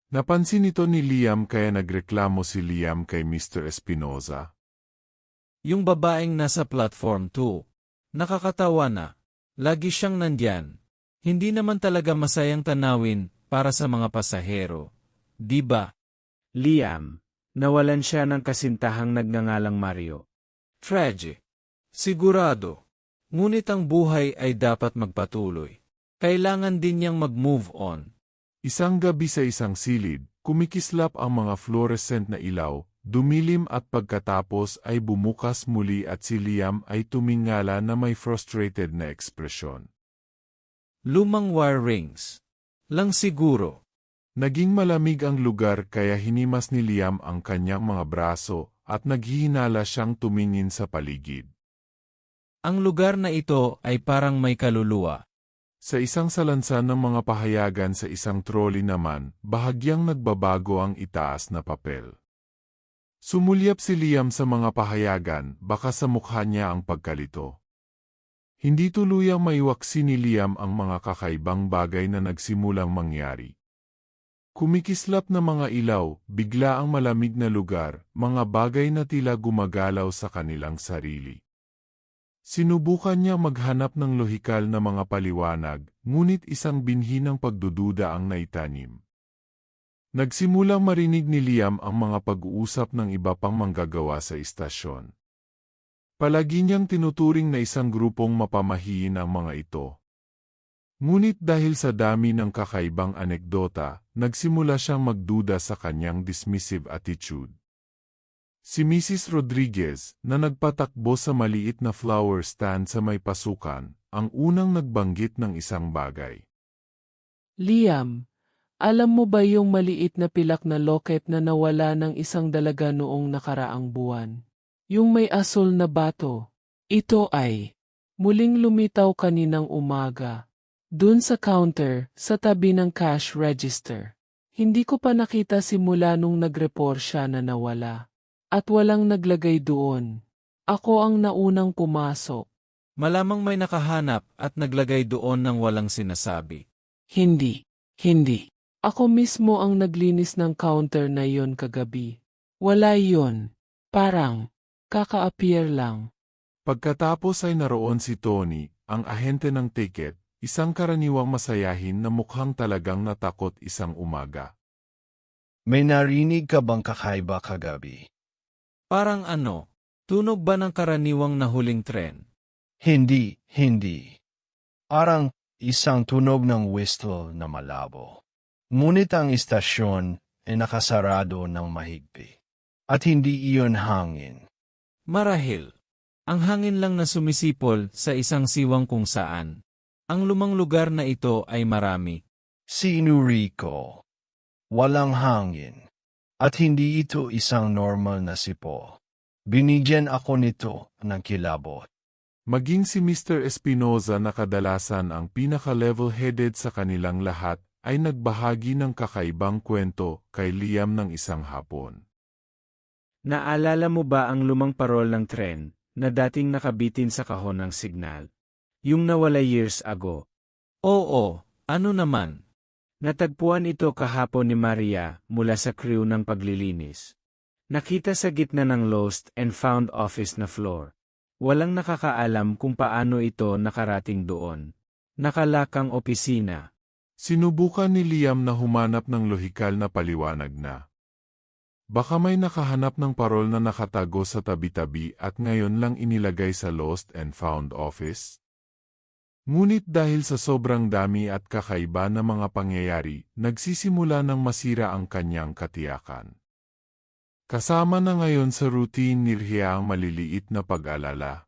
Napansin ito ni Liam kaya nagreklamo si Liam kay Mr. Espinoza. Yung babaeng nasa platform 2. Nakakatawa na. Lagi siyang nandyan. Hindi naman talaga masayang tanawin para sa mga pasahero. Di ba? Liam, nawalan siya ng kasintahang nagngangalang Mario. Tragic. Sigurado. Ngunit ang buhay ay dapat magpatuloy. Kailangan din niyang mag-move on. Isang gabi sa isang silid, kumikislap ang mga fluorescent na ilaw, dumilim at pagkatapos ay bumukas muli at si Liam ay tumingala na may frustrated na ekspresyon. Lumang wire rings. Lang siguro. Naging malamig ang lugar kaya hinimas ni Liam ang kanyang mga braso at naghihinala siyang tumingin sa paligid. Ang lugar na ito ay parang may kaluluwa. Sa isang salansan ng mga pahayagan sa isang trolley naman, bahagyang nagbabago ang itaas na papel. Sumulyap si Liam sa mga pahayagan, baka sa mukha niya ang pagkalito. Hindi tuluyang maiwaksi ni Liam ang mga kakaibang bagay na nagsimulang mangyari. Kumikislap na mga ilaw, bigla ang malamig na lugar, mga bagay na tila gumagalaw sa kanilang sarili. Sinubukan niya maghanap ng lohikal na mga paliwanag, ngunit isang binhi ng pagdududa ang naitanim. Nagsimulang marinig ni Liam ang mga pag-uusap ng iba pang manggagawa sa istasyon. Palagi niyang tinuturing na isang grupong mapamahiin ang mga ito. Ngunit dahil sa dami ng kakaibang anekdota, nagsimula siyang magduda sa kanyang dismissive attitude. Si Mrs. Rodriguez, na nagpatakbo sa maliit na flower stand sa may pasukan, ang unang nagbanggit ng isang bagay. Liam, alam mo ba yung maliit na pilak na locket na nawala ng isang dalaga noong nakaraang buwan? Yung may asul na bato. Ito ay muling lumitaw kaninang umaga. Dun sa counter, sa tabi ng cash register. Hindi ko pa nakita simula nung nag-report siya na nawala. At walang naglagay doon. Ako ang naunang pumasok. Malamang may nakahanap at naglagay doon ng walang sinasabi. Hindi. Ako mismo ang naglinis ng counter na yon kagabi. Wala yon. Parang kaka-appear lang. Pagkatapos ay naroon si Tony, ang ahente ng ticket, isang karaniwang masayahin na mukhang talagang natakot isang umaga. May narinig ka bang kakaiba kagabi? Parang ano? Tunog ba ng karaniwang nahuling tren? Hindi. Parang isang tunog ng whistle na malabo. Ngunit ang istasyon ay nakasarado ng mahigpit. At hindi iyon hangin. Marahil. Ang hangin lang na sumisipol sa isang siwang kung saan. Ang lumang lugar na ito ay marami. Sinuri ko. Walang hangin. At hindi ito isang normal na sipo. Binigyan ako nito ng kilabot. Maging si Mr. Espinoza na kadalasan ang pinaka-level-headed sa kanilang lahat ay nagbahagi ng kakaibang kwento kay Liam ng isang hapon. Naalala mo ba ang lumang parol ng tren na dating nakabitin sa kahon ng signal? Yung nawala years ago? Oo, ano naman? Natagpuan ito kahapon ni Maria mula sa crew ng paglilinis. Nakita sa gitna ng lost and found office na floor. Walang nakakaalam kung paano ito nakarating doon. Nakalakang opisina. Sinubukan ni Liam na humanap ng lohikal na paliwanag na. Baka may nakahanap ng parol na nakatago sa tabi-tabi at ngayon lang inilagay sa lost and found office? Ngunit dahil sa sobrang dami at kakaiba na mga pangyayari, nagsisimula ng masira ang kanyang katiyakan. Kasama na ngayon sa routine ni Rhea ang maliliit na pag-alala.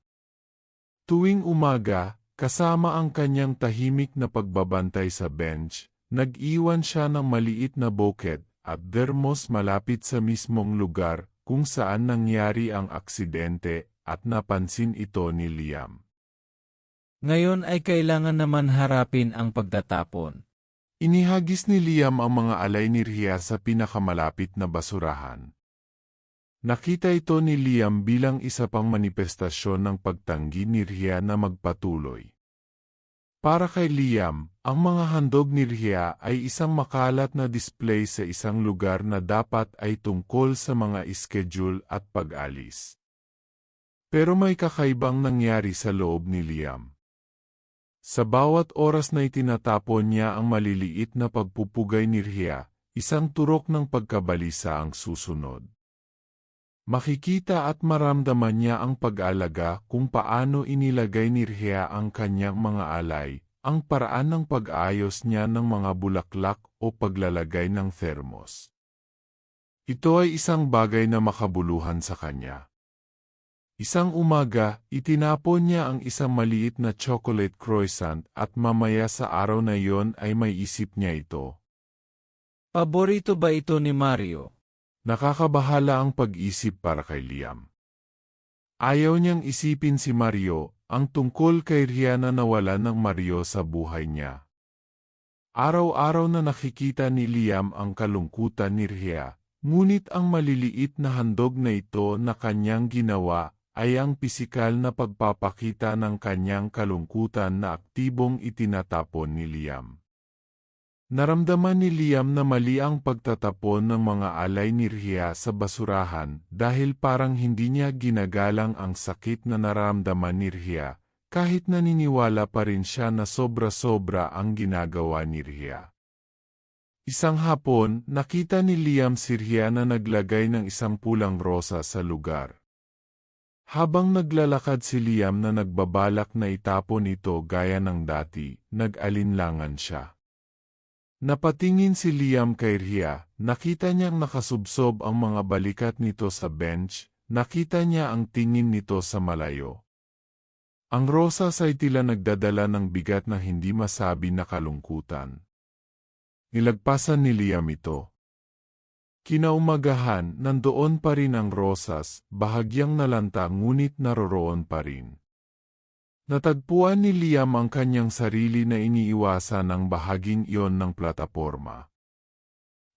Tuwing umaga, kasama ang kanyang tahimik na pagbabantay sa bench, nag-iwan siya ng maliit na bouquet at dermos malapit sa mismong lugar kung saan nangyari ang aksidente at napansin ito ni Liam. Ngayon ay kailangan naman harapin ang pagtatapon. Inihagis ni Liam ang mga alay ni Rhea sa pinakamalapit na basurahan. Nakita ito ni Liam bilang isa pang manifestasyon ng pagtanggi ni Rhea na magpatuloy. Para kay Liam, ang mga handog ni Rhea ay isang makalat na display sa isang lugar na dapat ay tungkol sa mga schedule at pag-alis. Pero may kakaibang nangyari sa loob ni Liam. Sa bawat oras na itinatapon niya ang maliliit na pagpupugay ni Rhea, isang turok ng pagkabalisa ang susunod. Makikita at maramdaman niya ang pag-alaga kung paano inilagay ni Rhea ang kanyang mga alay, ang paraan ng pag-ayos niya ng mga bulaklak o paglalagay ng thermos. Ito ay isang bagay na makabuluhan sa kanya. Isang umaga, itinapon niya ang isang maliit na chocolate croissant at mamaya sa araw na iyon ay may isip niya ito. Paborito ba ito ni Mario? Nakakabahala ang pag-isip para kay Liam. Ayaw niyang isipin si Mario, ang tungkol kay Rhea na nawalan ng Mario sa buhay niya. Araw-araw na nakikita ni Liam ang kalungkutan ni Rhea, ngunit ang maliliit na handog na ito na kanyang ginawa ay ang pisikal na pagpapakita ng kanyang kalungkutan na aktibong itinatapon ni Liam. Naramdaman ni Liam na mali ang pagtatapon ng mga alay ni Rhea sa basurahan dahil parang hindi niya ginagalang ang sakit na naramdaman ni Rhea, kahit naniniwala pa rin siya na sobra-sobra ang ginagawa ni Rhea. Isang hapon, nakita ni Liam si Rhea na naglagay ng isang pulang rosa sa lugar. Habang naglalakad si Liam na nagbabalak na itapon ito gaya ng dati, nag-alinlangan siya. Napatingin si Liam kay Rhea, nakita niyang nakasubsob ang mga balikat nito sa bench, nakita niya ang tingin nito sa malayo. Ang rosas ay tila nagdadala ng bigat na hindi masabi na kalungkutan. Nilagpasan ni Liam ito. Kinaumagahan, nandoon pa rin ang rosas, bahagyang nalanta ngunit naroroon pa rin. Natagpuan ni Liam ang kanyang sarili na iniiwasan ng bahaging iyon ng plataporma.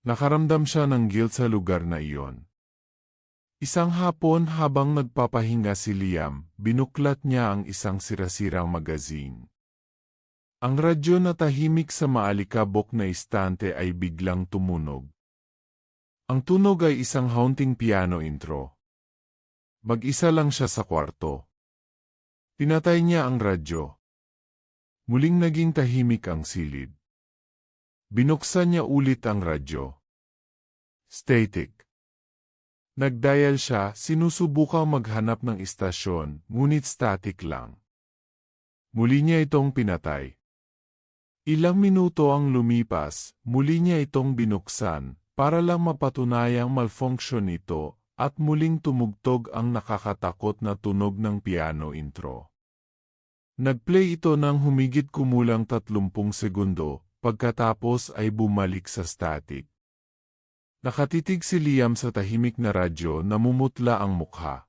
Nakaramdam siya ng guilt sa lugar na iyon. Isang hapon habang nagpapahinga si Liam, binuklat niya ang isang sirasirang magazine. Ang radyo na tahimik sa maalikabok na istante ay biglang tumunog. Ang tunog ay isang haunting piano intro. Mag-isa lang siya sa kwarto. Pinatay niya ang radyo. Muling naging tahimik ang silid. Binuksan niya ulit ang radyo. Static. Nagdial siya, sinusubukang maghanap ng istasyon, ngunit static lang. Muli niya itong pinatay. Ilang minuto ang lumipas, muli niya itong binuksan, para lang mapatunayang malfunction ito, at muling tumugtog ang nakakatakot na tunog ng piano intro. Nagplay ito ng humigit kumulang 30 segundo, pagkatapos ay bumalik sa static. Nakatitig si Liam sa tahimik na radyo, namumutla ang mukha.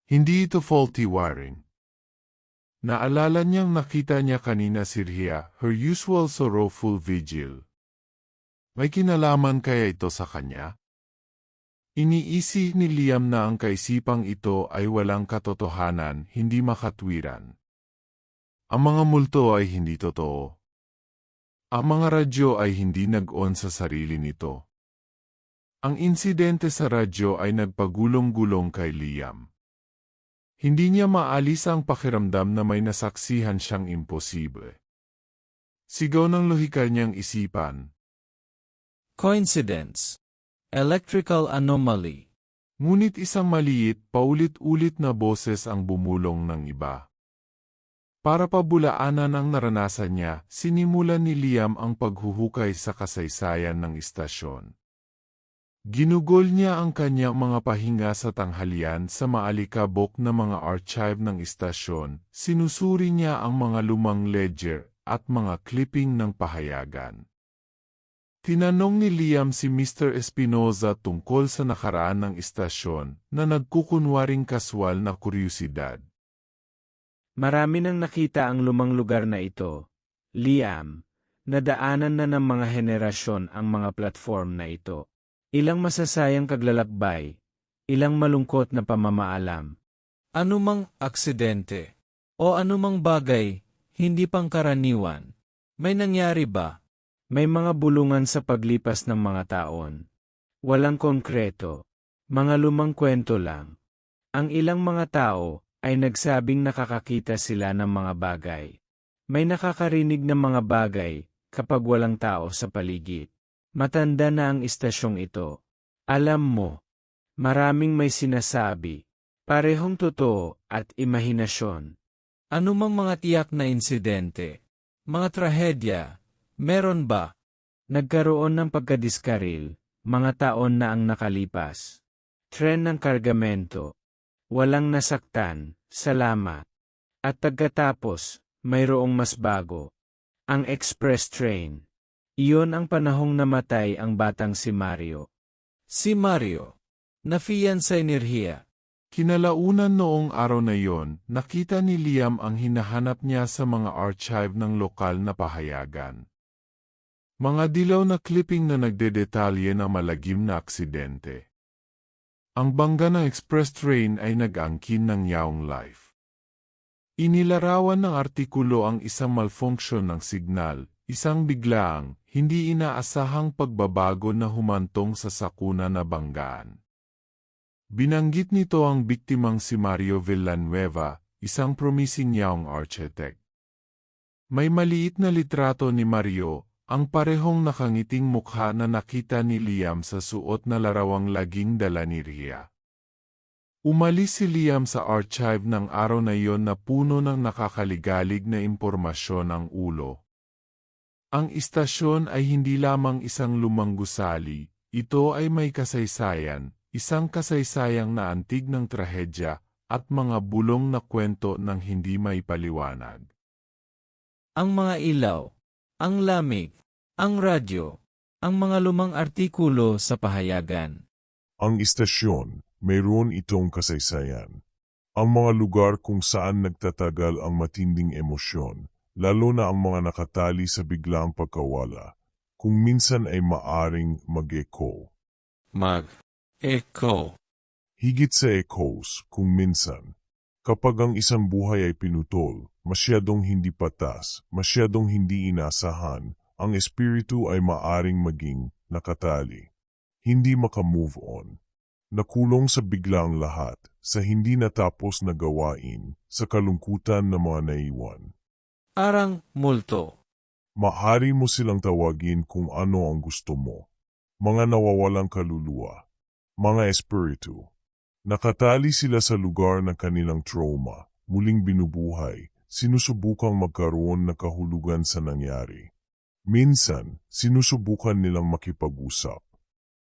Hindi ito faulty wiring. Naalala niyang nakita niya kanina si Rhea, her usual sorrowful vigil. May kinalaman kaya ito sa kanya? Iniisip ni Liam na ang kaisipang ito ay walang katotohanan, hindi makatwiran. Ang mga multo ay hindi totoo. Ang mga radyo ay hindi nag-on sa sarili nito. Ang insidente sa radyo ay nagpagulong-gulong kay Liam. Hindi niya maalis ang pakiramdam na may nasaksihan siyang imposible. Sigaw ng lohikal niyang isipan. Coincidence. Electrical anomaly. Ngunit isang maliit, paulit-ulit na boses ang bumulong ng iba. Para pabulaanan ang naranasan niya, sinimulan ni Liam ang paghuhukay sa kasaysayan ng istasyon. Ginugol niya ang kanyang mga pahinga sa tanghalian sa maalikabok na mga archive ng istasyon, sinusuri niya ang mga lumang ledger at mga clipping ng pahayagan. Tinanong ni Liam si Mr. Espinoza tungkol sa nakaraan ng istasyon na nagkukunwaring kaswal na kuryusidad. Marami nang nakita ang lumang lugar na ito. Liam, nadaanan na ng mga henerasyon ang mga platform na ito. Ilang masasayang kaglalakbay, ilang malungkot na pamamaalam. Anumang aksidente o anumang bagay, hindi pangkaraniwan. May nangyari ba? May mga bulungan sa paglipas ng mga taon. Walang konkreto, mga lumang kwento lang. Ang ilang mga tao ay nagsabing nakakakita sila ng mga bagay. May nakakarinig ng mga bagay kapag walang tao sa paligid. Matanda na ang istasyong ito. Alam mo, maraming may sinasabi, parehong totoo at imahinasyon. Anumang mga tiyak na insidente, mga trahedya, meron ba? Nagkaroon ng pagkadiskaril, mga taon na ang nakalipas. Tren ng kargamento. Walang nasaktan, salamat. At pagkatapos, mayroong mas bago. Ang express train. Iyon ang panahong namatay ang batang si Mario. Si Mario, nafiyan sa enerhiya. Kinalaunan noong araw na yon, nakita ni Liam ang hinahanap niya sa mga archive ng lokal na pahayagan. Mga dilaw na clipping na nagdedetalye ng malagim na aksidente. Ang bangga ng express train ay nag-angkin ng yaong life. Inilarawan ng artikulo ang isang malfunction ng signal, isang biglaang, hindi inaasahang pagbabago na humantong sa sakuna na banggaan. Binanggit nito ang biktimang si Mario Villanueva, isang promising young architect. May maliit na litrato ni Mario, ang parehong nakangiting mukha na nakita ni Liam sa suot na larawang laging dala ni Rhea. Umalis si Liam sa archive ng araw na iyon na puno ng nakakaligalig na impormasyon ang ulo. Ang istasyon ay hindi lamang isang lumang gusali, ito ay may kasaysayan, isang kasaysayang na antig ng trahedya at mga bulong na kwento ng hindi may paliwanag. Ang mga ilaw, ang lamig, ang radyo, ang mga lumang artikulo sa pahayagan. Ang istasyon, mayroon itong kasaysayan. Ang mga lugar kung saan nagtatagal ang matinding emosyon, lalo na ang mga nakatali sa biglaang pagkawala, kung minsan ay maaring mag-echo. Mag-echo. Higit sa echoes, kung minsan, kapag ang isang buhay ay pinutol, masyadong hindi patas, masyadong hindi inasahan, ang espiritu ay maaring maging nakatali. Hindi makamove on. Nakulong sa biglang lahat, sa hindi natapos na gawain, sa kalungkutan ng mga naiwan. Arang multo. Mahari mo silang tawagin kung ano ang gusto mo. Mga nawawalang kaluluwa. Mga espiritu. Nakatali sila sa lugar ng kanilang trauma, muling binubuhay, sinusubukang magkaroon ng kahulugan sa nangyari. Minsan, sinusubukan nilang makipag-usap.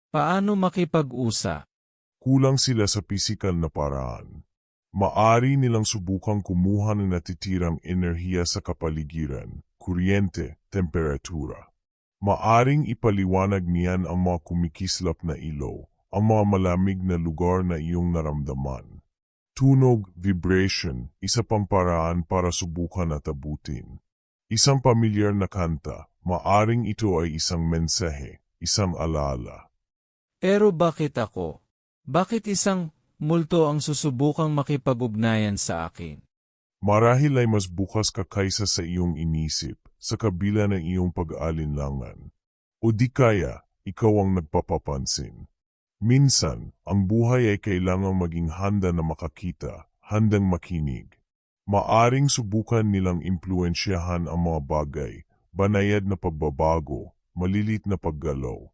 Paano makipag-usap? Kulang sila sa pisikal na paraan. Maari nilang subukang kumuha ng natitirang enerhiya sa kapaligiran, kuryente, temperatura. Maaring ipaliwanag niyan ang mga kumikislap na ilaw, ang mga malamig na lugar na iyong naramdaman. Tunog, vibration, isa pang paraan para subukan at abutin. Isang pamilyar na kanta, maaring ito ay isang mensahe, isang alaala. Pero bakit ako? Bakit isang multo ang susubukang makipag-ugnayan sa akin? Marahil ay mas bukas ka kaysa sa iyong inisip, sa kabila ng iyong pag-aalinlangan. O di kaya, ikaw ang nagpapapansin. Minsan, ang buhay ay kailangang maging handa na makakita, handang makinig. Maaring subukan nilang impluensyahan ang mga bagay, banayad na pagbabago, malilit na paggalaw.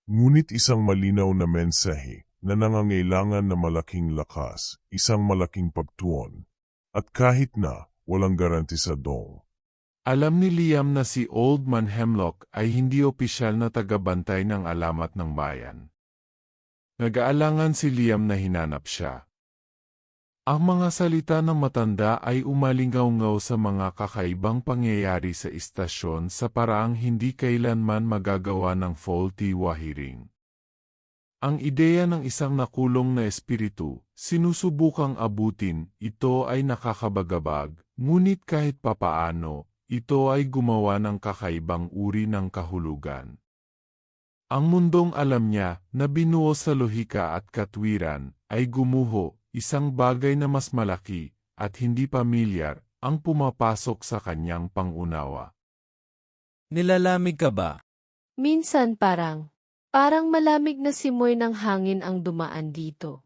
Ngunit isang malinaw na mensahe, na nangangailangan na malaking lakas, isang malaking pagtuon. At kahit na, walang garantisadong. Alam ni Liam na si Old Man Hemlock ay hindi opisyal na tagabantay ng alamat ng bayan. Nag-aalangan si Liam na hinanap siya. Ang mga salita ng matanda ay umalingaw-ngaw sa mga kakaibang pangyayari sa istasyon sa paraang hindi kailanman magagawa ng faulty wahiring. Ang ideya ng isang nakulong na espiritu, sinusubukang abutin, ito ay nakakabagabag, ngunit kahit papaano, ito ay gumawa ng kakaibang uri ng kahulugan. Ang mundong alam niya, na binuo sa lohika at katwiran, ay gumuho, isang bagay na mas malaki, at hindi pamilyar, ang pumapasok sa kanyang pangunawa. Nilalamig ka ba? Minsan parang malamig na simoy ng hangin ang dumaan dito.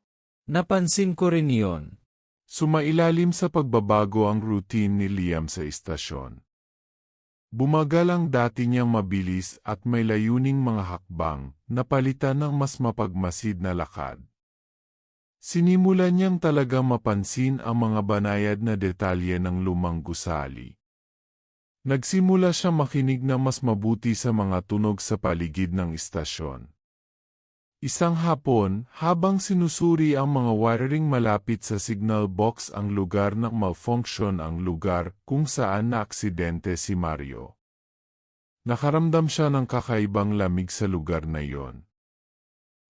Napansin ko rin yon. Sumailalim sa pagbabago ang routine ni Liam sa istasyon. Bumagal ang dati niyang mabilis at may layuning mga hakbang, napalitan ng mas mapagmasid na lakad. Sinimulan niyang talaga mapansin ang mga banayad na detalye ng lumang gusali. Nagsimula siya makinig na mas mabuti sa mga tunog sa paligid ng istasyon. Isang hapon, habang sinusuri ang mga wiring malapit sa signal box ang lugar ng malfunction ang lugar kung saan naaksidente si Mario. Nakaramdam siya ng kakaibang lamig sa lugar na iyon.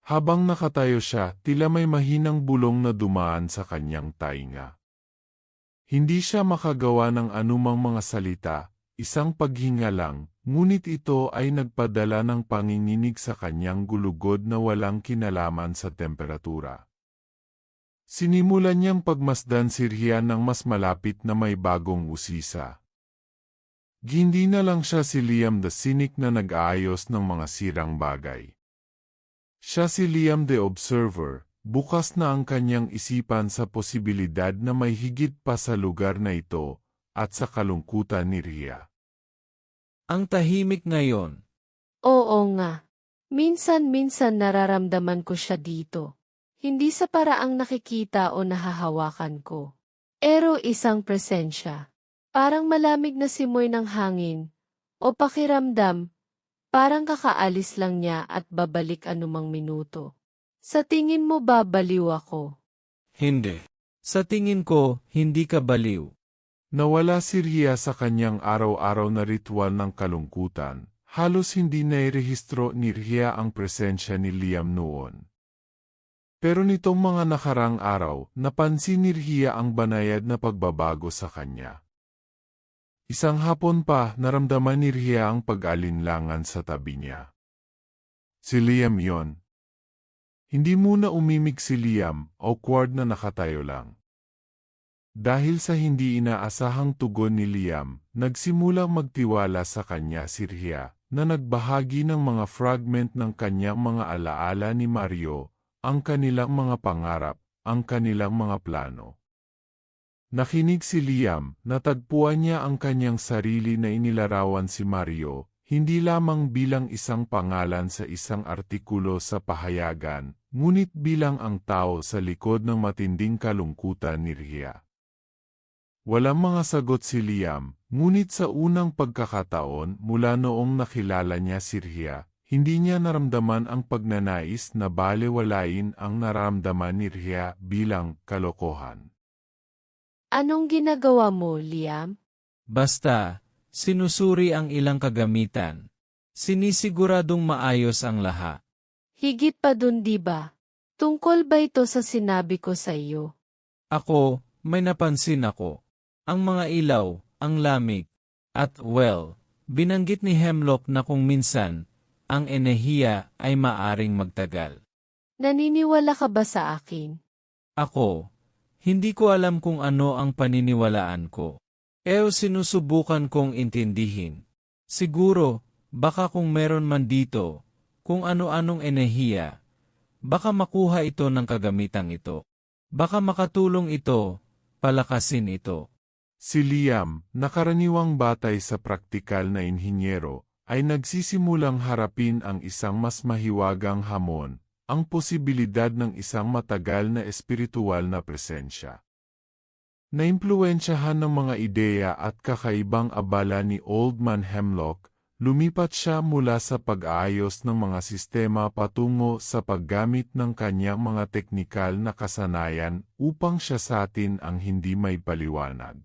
Habang nakatayo siya, tila may mahinang bulong na dumaan sa kanyang tainga. Hindi siya makagawa ng anumang mga salita, isang paghinga lang, ngunit ito ay nagpadala ng panginginig sa kanyang gulugod na walang kinalaman sa temperatura. Sinimulan niyang pagmasdan si Rian ng mas malapit na may bagong usisa. Hindi na lang siya si Liam the Cynic na nag-aayos ng mga sirang bagay. Siya si Liam the Observer, bukas na ang kanyang isipan sa posibilidad na may higit pa sa lugar na ito, at sa kalungkutan ni Ria. Ang tahimik ngayon. Oo nga. Minsan-minsan nararamdaman ko siya dito. Hindi sa paraang nakikita o nahahawakan ko. Pero isang presensya. Parang malamig na simoy ng hangin. O pakiramdam, parang kakaalis lang niya at babalik anumang minuto. Sa tingin mo ba baliw ako? Hindi. Sa tingin ko, hindi ka baliw. Nawala si Ria sa kanyang araw-araw na ritual ng kalungkutan. Halos hindi nairehistro ni Ria ang presensya ni Liam noon. Pero nitong mga nakarang araw, napansin ni Ria ang banayad na pagbabago sa kanya. Isang hapon pa, naramdaman ni Ria ang pag-alinlangan sa tabi niya. Si Liam yon. Hindi muna umimik si Liam, awkward na nakatayo lang. Dahil sa hindi inaasahang tugon ni Liam, nagsimulang magtiwala sa kanya si Ria, na nagbahagi ng mga fragment ng kanyang mga alaala ni Mario, ang kanilang mga pangarap, ang kanilang mga plano. Nakinig si Liam, natagpuan niya ang kanyang sarili na inilarawan si Mario, hindi lamang bilang isang pangalan sa isang artikulo sa pahayagan, ngunit bilang ang tao sa likod ng matinding kalungkutan ni Ria. Walang mga sagot si Liam, ngunit sa unang pagkakataon mula noong nakilala niya si Ria, hindi niya naramdaman ang pagnanais na balewalain ang naramdaman ni Ria bilang kalokohan. Anong ginagawa mo, Liam? Basta, sinusuri ang ilang kagamitan. Sinisiguradong maayos ang lahat. Higit pa dun, di ba? Tungkol ba ito sa sinabi ko sa iyo? Ako, may napansin ako. Ang mga ilaw, ang lamig, at binanggit ni Hemlock na kung minsan, ang enerhiya ay maaring magtagal. Naniniwala ka ba sa akin? Ako, hindi ko alam kung ano ang paniniwalaan ko. Sinusubukan kong intindihin. Siguro, baka kung meron man dito, kung ano-anong enerhiya, baka makuha ito ng kagamitang ito. Baka makatulong ito, palakasin ito. Si Liam, nakaraniwang batay sa praktikal na inhinyero, ay nagsisimulang harapin ang isang mas mahiwagang hamon, ang posibilidad ng isang matagal na espiritual na presensya. Naimpluwensyahan ng mga ideya at kakaibang abala ni Old Man Hemlock, lumipat siya mula sa pag-aayos ng mga sistema patungo sa paggamit ng kanyang mga teknikal na kasanayan upang siyasatin ang hindi may paliwanag.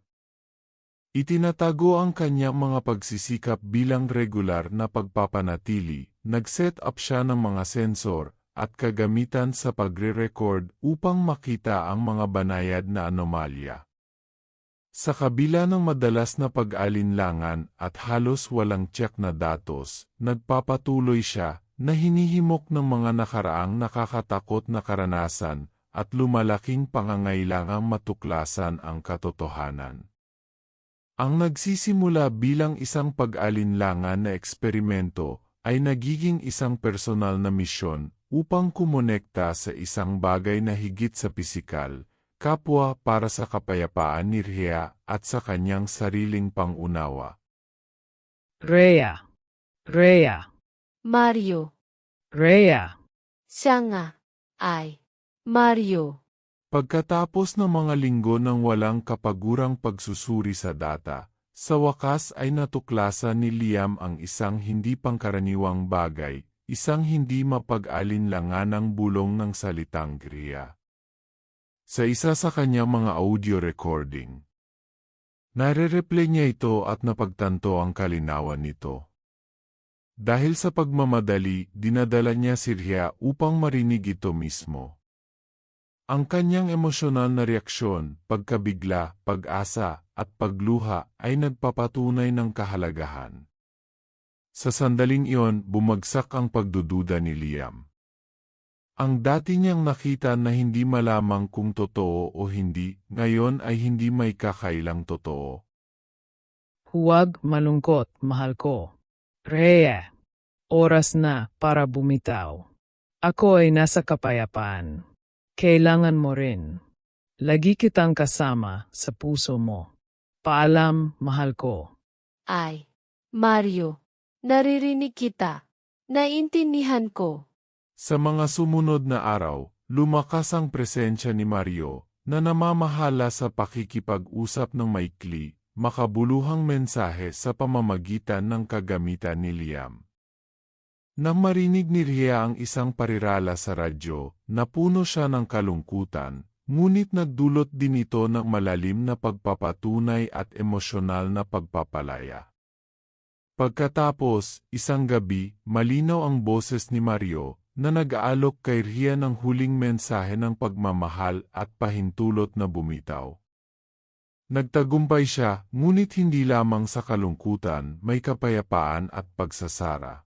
Itinatago ang kanyang mga pagsisikap bilang regular na pagpapanatili, nag-set up siya ng mga sensor, at kagamitan sa pagre-record upang makita ang mga banayad na anomalya. Sa kabila ng madalas na pag-alinlangan at halos walang tiyak na datos, nagpapatuloy siya na hinihimok ng mga nakaraang nakakatakot na karanasan at lumalaking pangangailangang matuklasan ang katotohanan. Ang nagsisimula bilang isang pag-alinlangan na eksperimento ay nagiging isang personal na misyon upang kumonekta sa isang bagay na higit sa pisikal, kapwa para sa kapayapaan ni Rhea at sa kanyang sariling pangunawa. Rhea. Rhea. Mario. Rhea. Siya nga. Ay. Mario. Pagkatapos ng mga linggo ng walang kapagurang pagsusuri sa data, sa wakas ay natuklasan ni Liam ang isang hindi pangkaraniwang bagay, isang hindi mapag-alinlanganang bulong ng salitang Rhea. Sa isa sa kanyang mga audio recording, nare-replay niya ito at napagtanto ang kalinawan nito. Dahil sa pagmamadali, dinadala niya si Rhea upang marinig ito mismo. Ang kanyang emosyonal na reaksyon, pagkabigla, pag-asa, at pagluha ay nagpapatunay ng kahalagahan. Sa sandaling iyon, bumagsak ang pagdududa ni Liam. Ang dati niyang nakita na hindi malamang kung totoo o hindi, ngayon ay hindi may kakailang totoo. Huwag malungkot, mahal ko. Rhea. Oras na para bumitaw. Ako ay nasa kapayapaan. Kailangan mo rin. Lagi kitang kasama sa puso mo. Paalam, mahal ko. Ay. Mario. Naririnig kita. Naintindihan ko. Sa mga sumunod na araw, lumakas ang presensya ni Mario na namamahala sa pakikipag-usap ng maikli, makabuluhang mensahe sa pamamagitan ng kagamitan ni Liam. Nang marinig ni Rhea ang isang parirala sa radyo, napuno siya ng kalungkutan, ngunit nagdulot din ito ng malalim na pagpapatunay at emosyonal na pagpapalaya. Pagkatapos, isang gabi, malinaw ang boses ni Mario, na nag-aalok kay Rhea ng huling mensahe ng pagmamahal at pahintulot na bumitaw. Nagtagumpay siya, ngunit hindi lamang sa kalungkutan, may kapayapaan at pagsasara.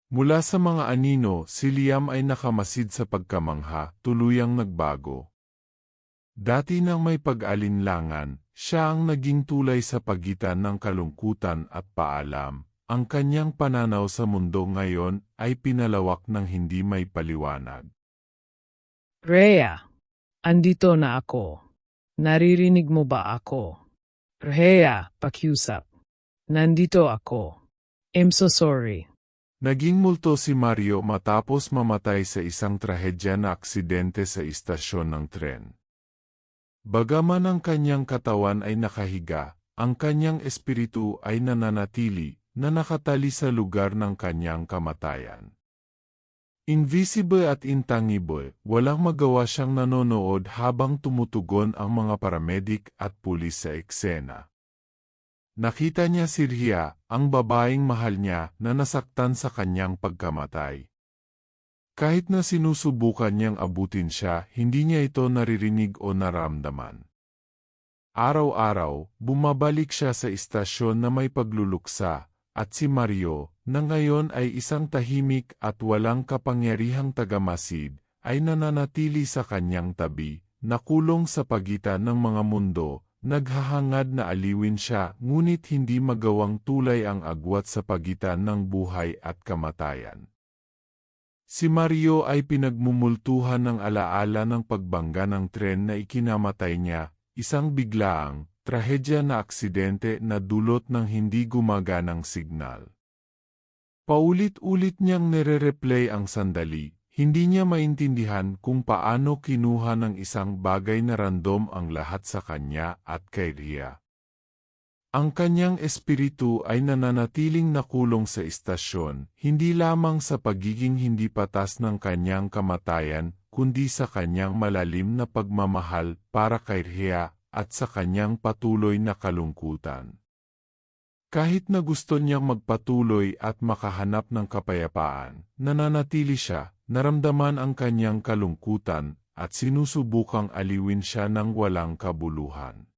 Mula sa mga anino, si Liam ay nakamasid sa pagkamangha, tuluyang nagbago. Dati nang may pag-alinlangan, siya ang naging tulay sa pagitan ng kalungkutan at paalam. Ang kanyang pananaw sa mundo ngayon ay pinalawak ng hindi may paliwanag. Rhea. Andito na ako. Naririnig mo ba ako? Rhea, pakiusap. Nandito ako. I'm so sorry. Naging multo si Mario matapos mamatay sa isang trahedya na aksidente sa istasyon ng tren. Bagaman ang kanyang katawan ay nakahiga, ang kanyang espiritu ay nananatili na nakatali sa lugar ng kanyang kamatayan. Invisible at intangible, walang magawa siyang nanonood habang tumutugon ang mga paramedik at pulis sa eksena. Nakita niya si Rhea, ang babaeng mahal niya na nasaktan sa kanyang pagkamatay. Kahit na sinusubukan niyang abutin siya, hindi niya ito naririnig o naramdaman. Araw-araw, bumabalik siya sa istasyon na may pagluluksa, at si Mario, na ngayon ay isang tahimik at walang kapangyarihang tagamasid, ay nananatili sa kanyang tabi, nakulong sa pagitan ng mga mundo, naghahangad na aliwin siya ngunit hindi magawang tulay ang agwat sa pagitan ng buhay at kamatayan. Si Mario ay pinagmumultuhan ng alaala ng pagbangga ng tren na ikinamatay niya, isang biglaang, trahedya na aksidente na dulot ng hindi gumaganang signal. Paulit-ulit niyang nire-replay ang sandali, hindi niya maintindihan kung paano kinuha ng isang bagay na random ang lahat sa kanya at kay Rhea. Ang kanyang espiritu ay nananatiling nakulong sa istasyon, hindi lamang sa pagiging hindi patas ng kanyang kamatayan, kundi sa kanyang malalim na pagmamahal para kay Rhea at sa kanyang patuloy na kalungkutan. Kahit na gusto niyang magpatuloy at makahanap ng kapayapaan, nananatili siya, naramdaman ang kanyang kalungkutan at sinusubukang aliwin siya ng walang kabuluhan.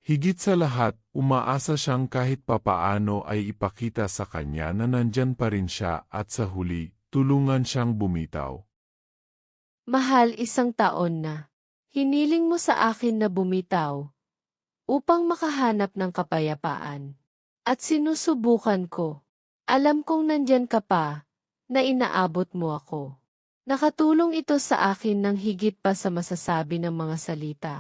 Higit sa lahat, umaasa siyang kahit papaano ay ipakita sa kanya na nandyan pa rin siya at sa huli, tulungan siyang bumitaw. Mahal, 1 taon na. Hiniling mo sa akin na bumitaw upang makahanap ng kapayapaan. At sinusubukan ko. Alam kong nandyan ka pa, na inaabot mo ako. Nakatulong ito sa akin ng higit pa sa masasabi ng mga salita.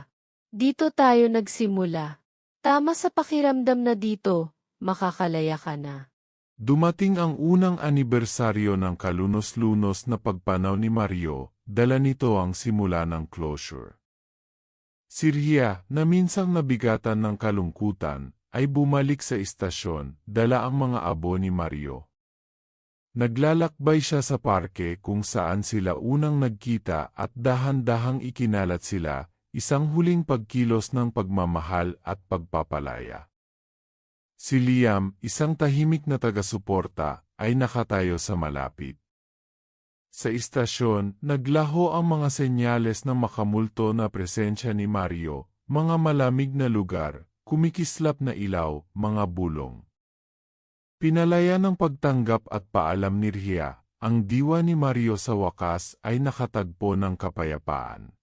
Dito tayo nagsimula. Tama sa pakiramdam na dito, makakalaya ka na. Dumating ang unang anibersaryo ng kalunos-lunos na pagpanaw ni Mario, dala nito ang simula ng closure. Si Rhea, na minsang nabigatan ng kalungkutan, ay bumalik sa istasyon, dala ang mga abo ni Mario. Naglalakbay siya sa parke kung saan sila unang nagkita at dahan-dahang ikinalat sila, isang huling pagkilos ng pagmamahal at pagpapalaya. Si Liam, isang tahimik na taga-suporta, ay nakatayo sa malapit. Sa istasyon, naglaho ang mga senyales ng makamulto na presensya ni Mario, mga malamig na lugar, kumikislap na ilaw, mga bulong. Pinalaya ng pagtanggap at paalam ni Rhea, ang diwa ni Mario sa wakas ay nakatagpo ng kapayapaan.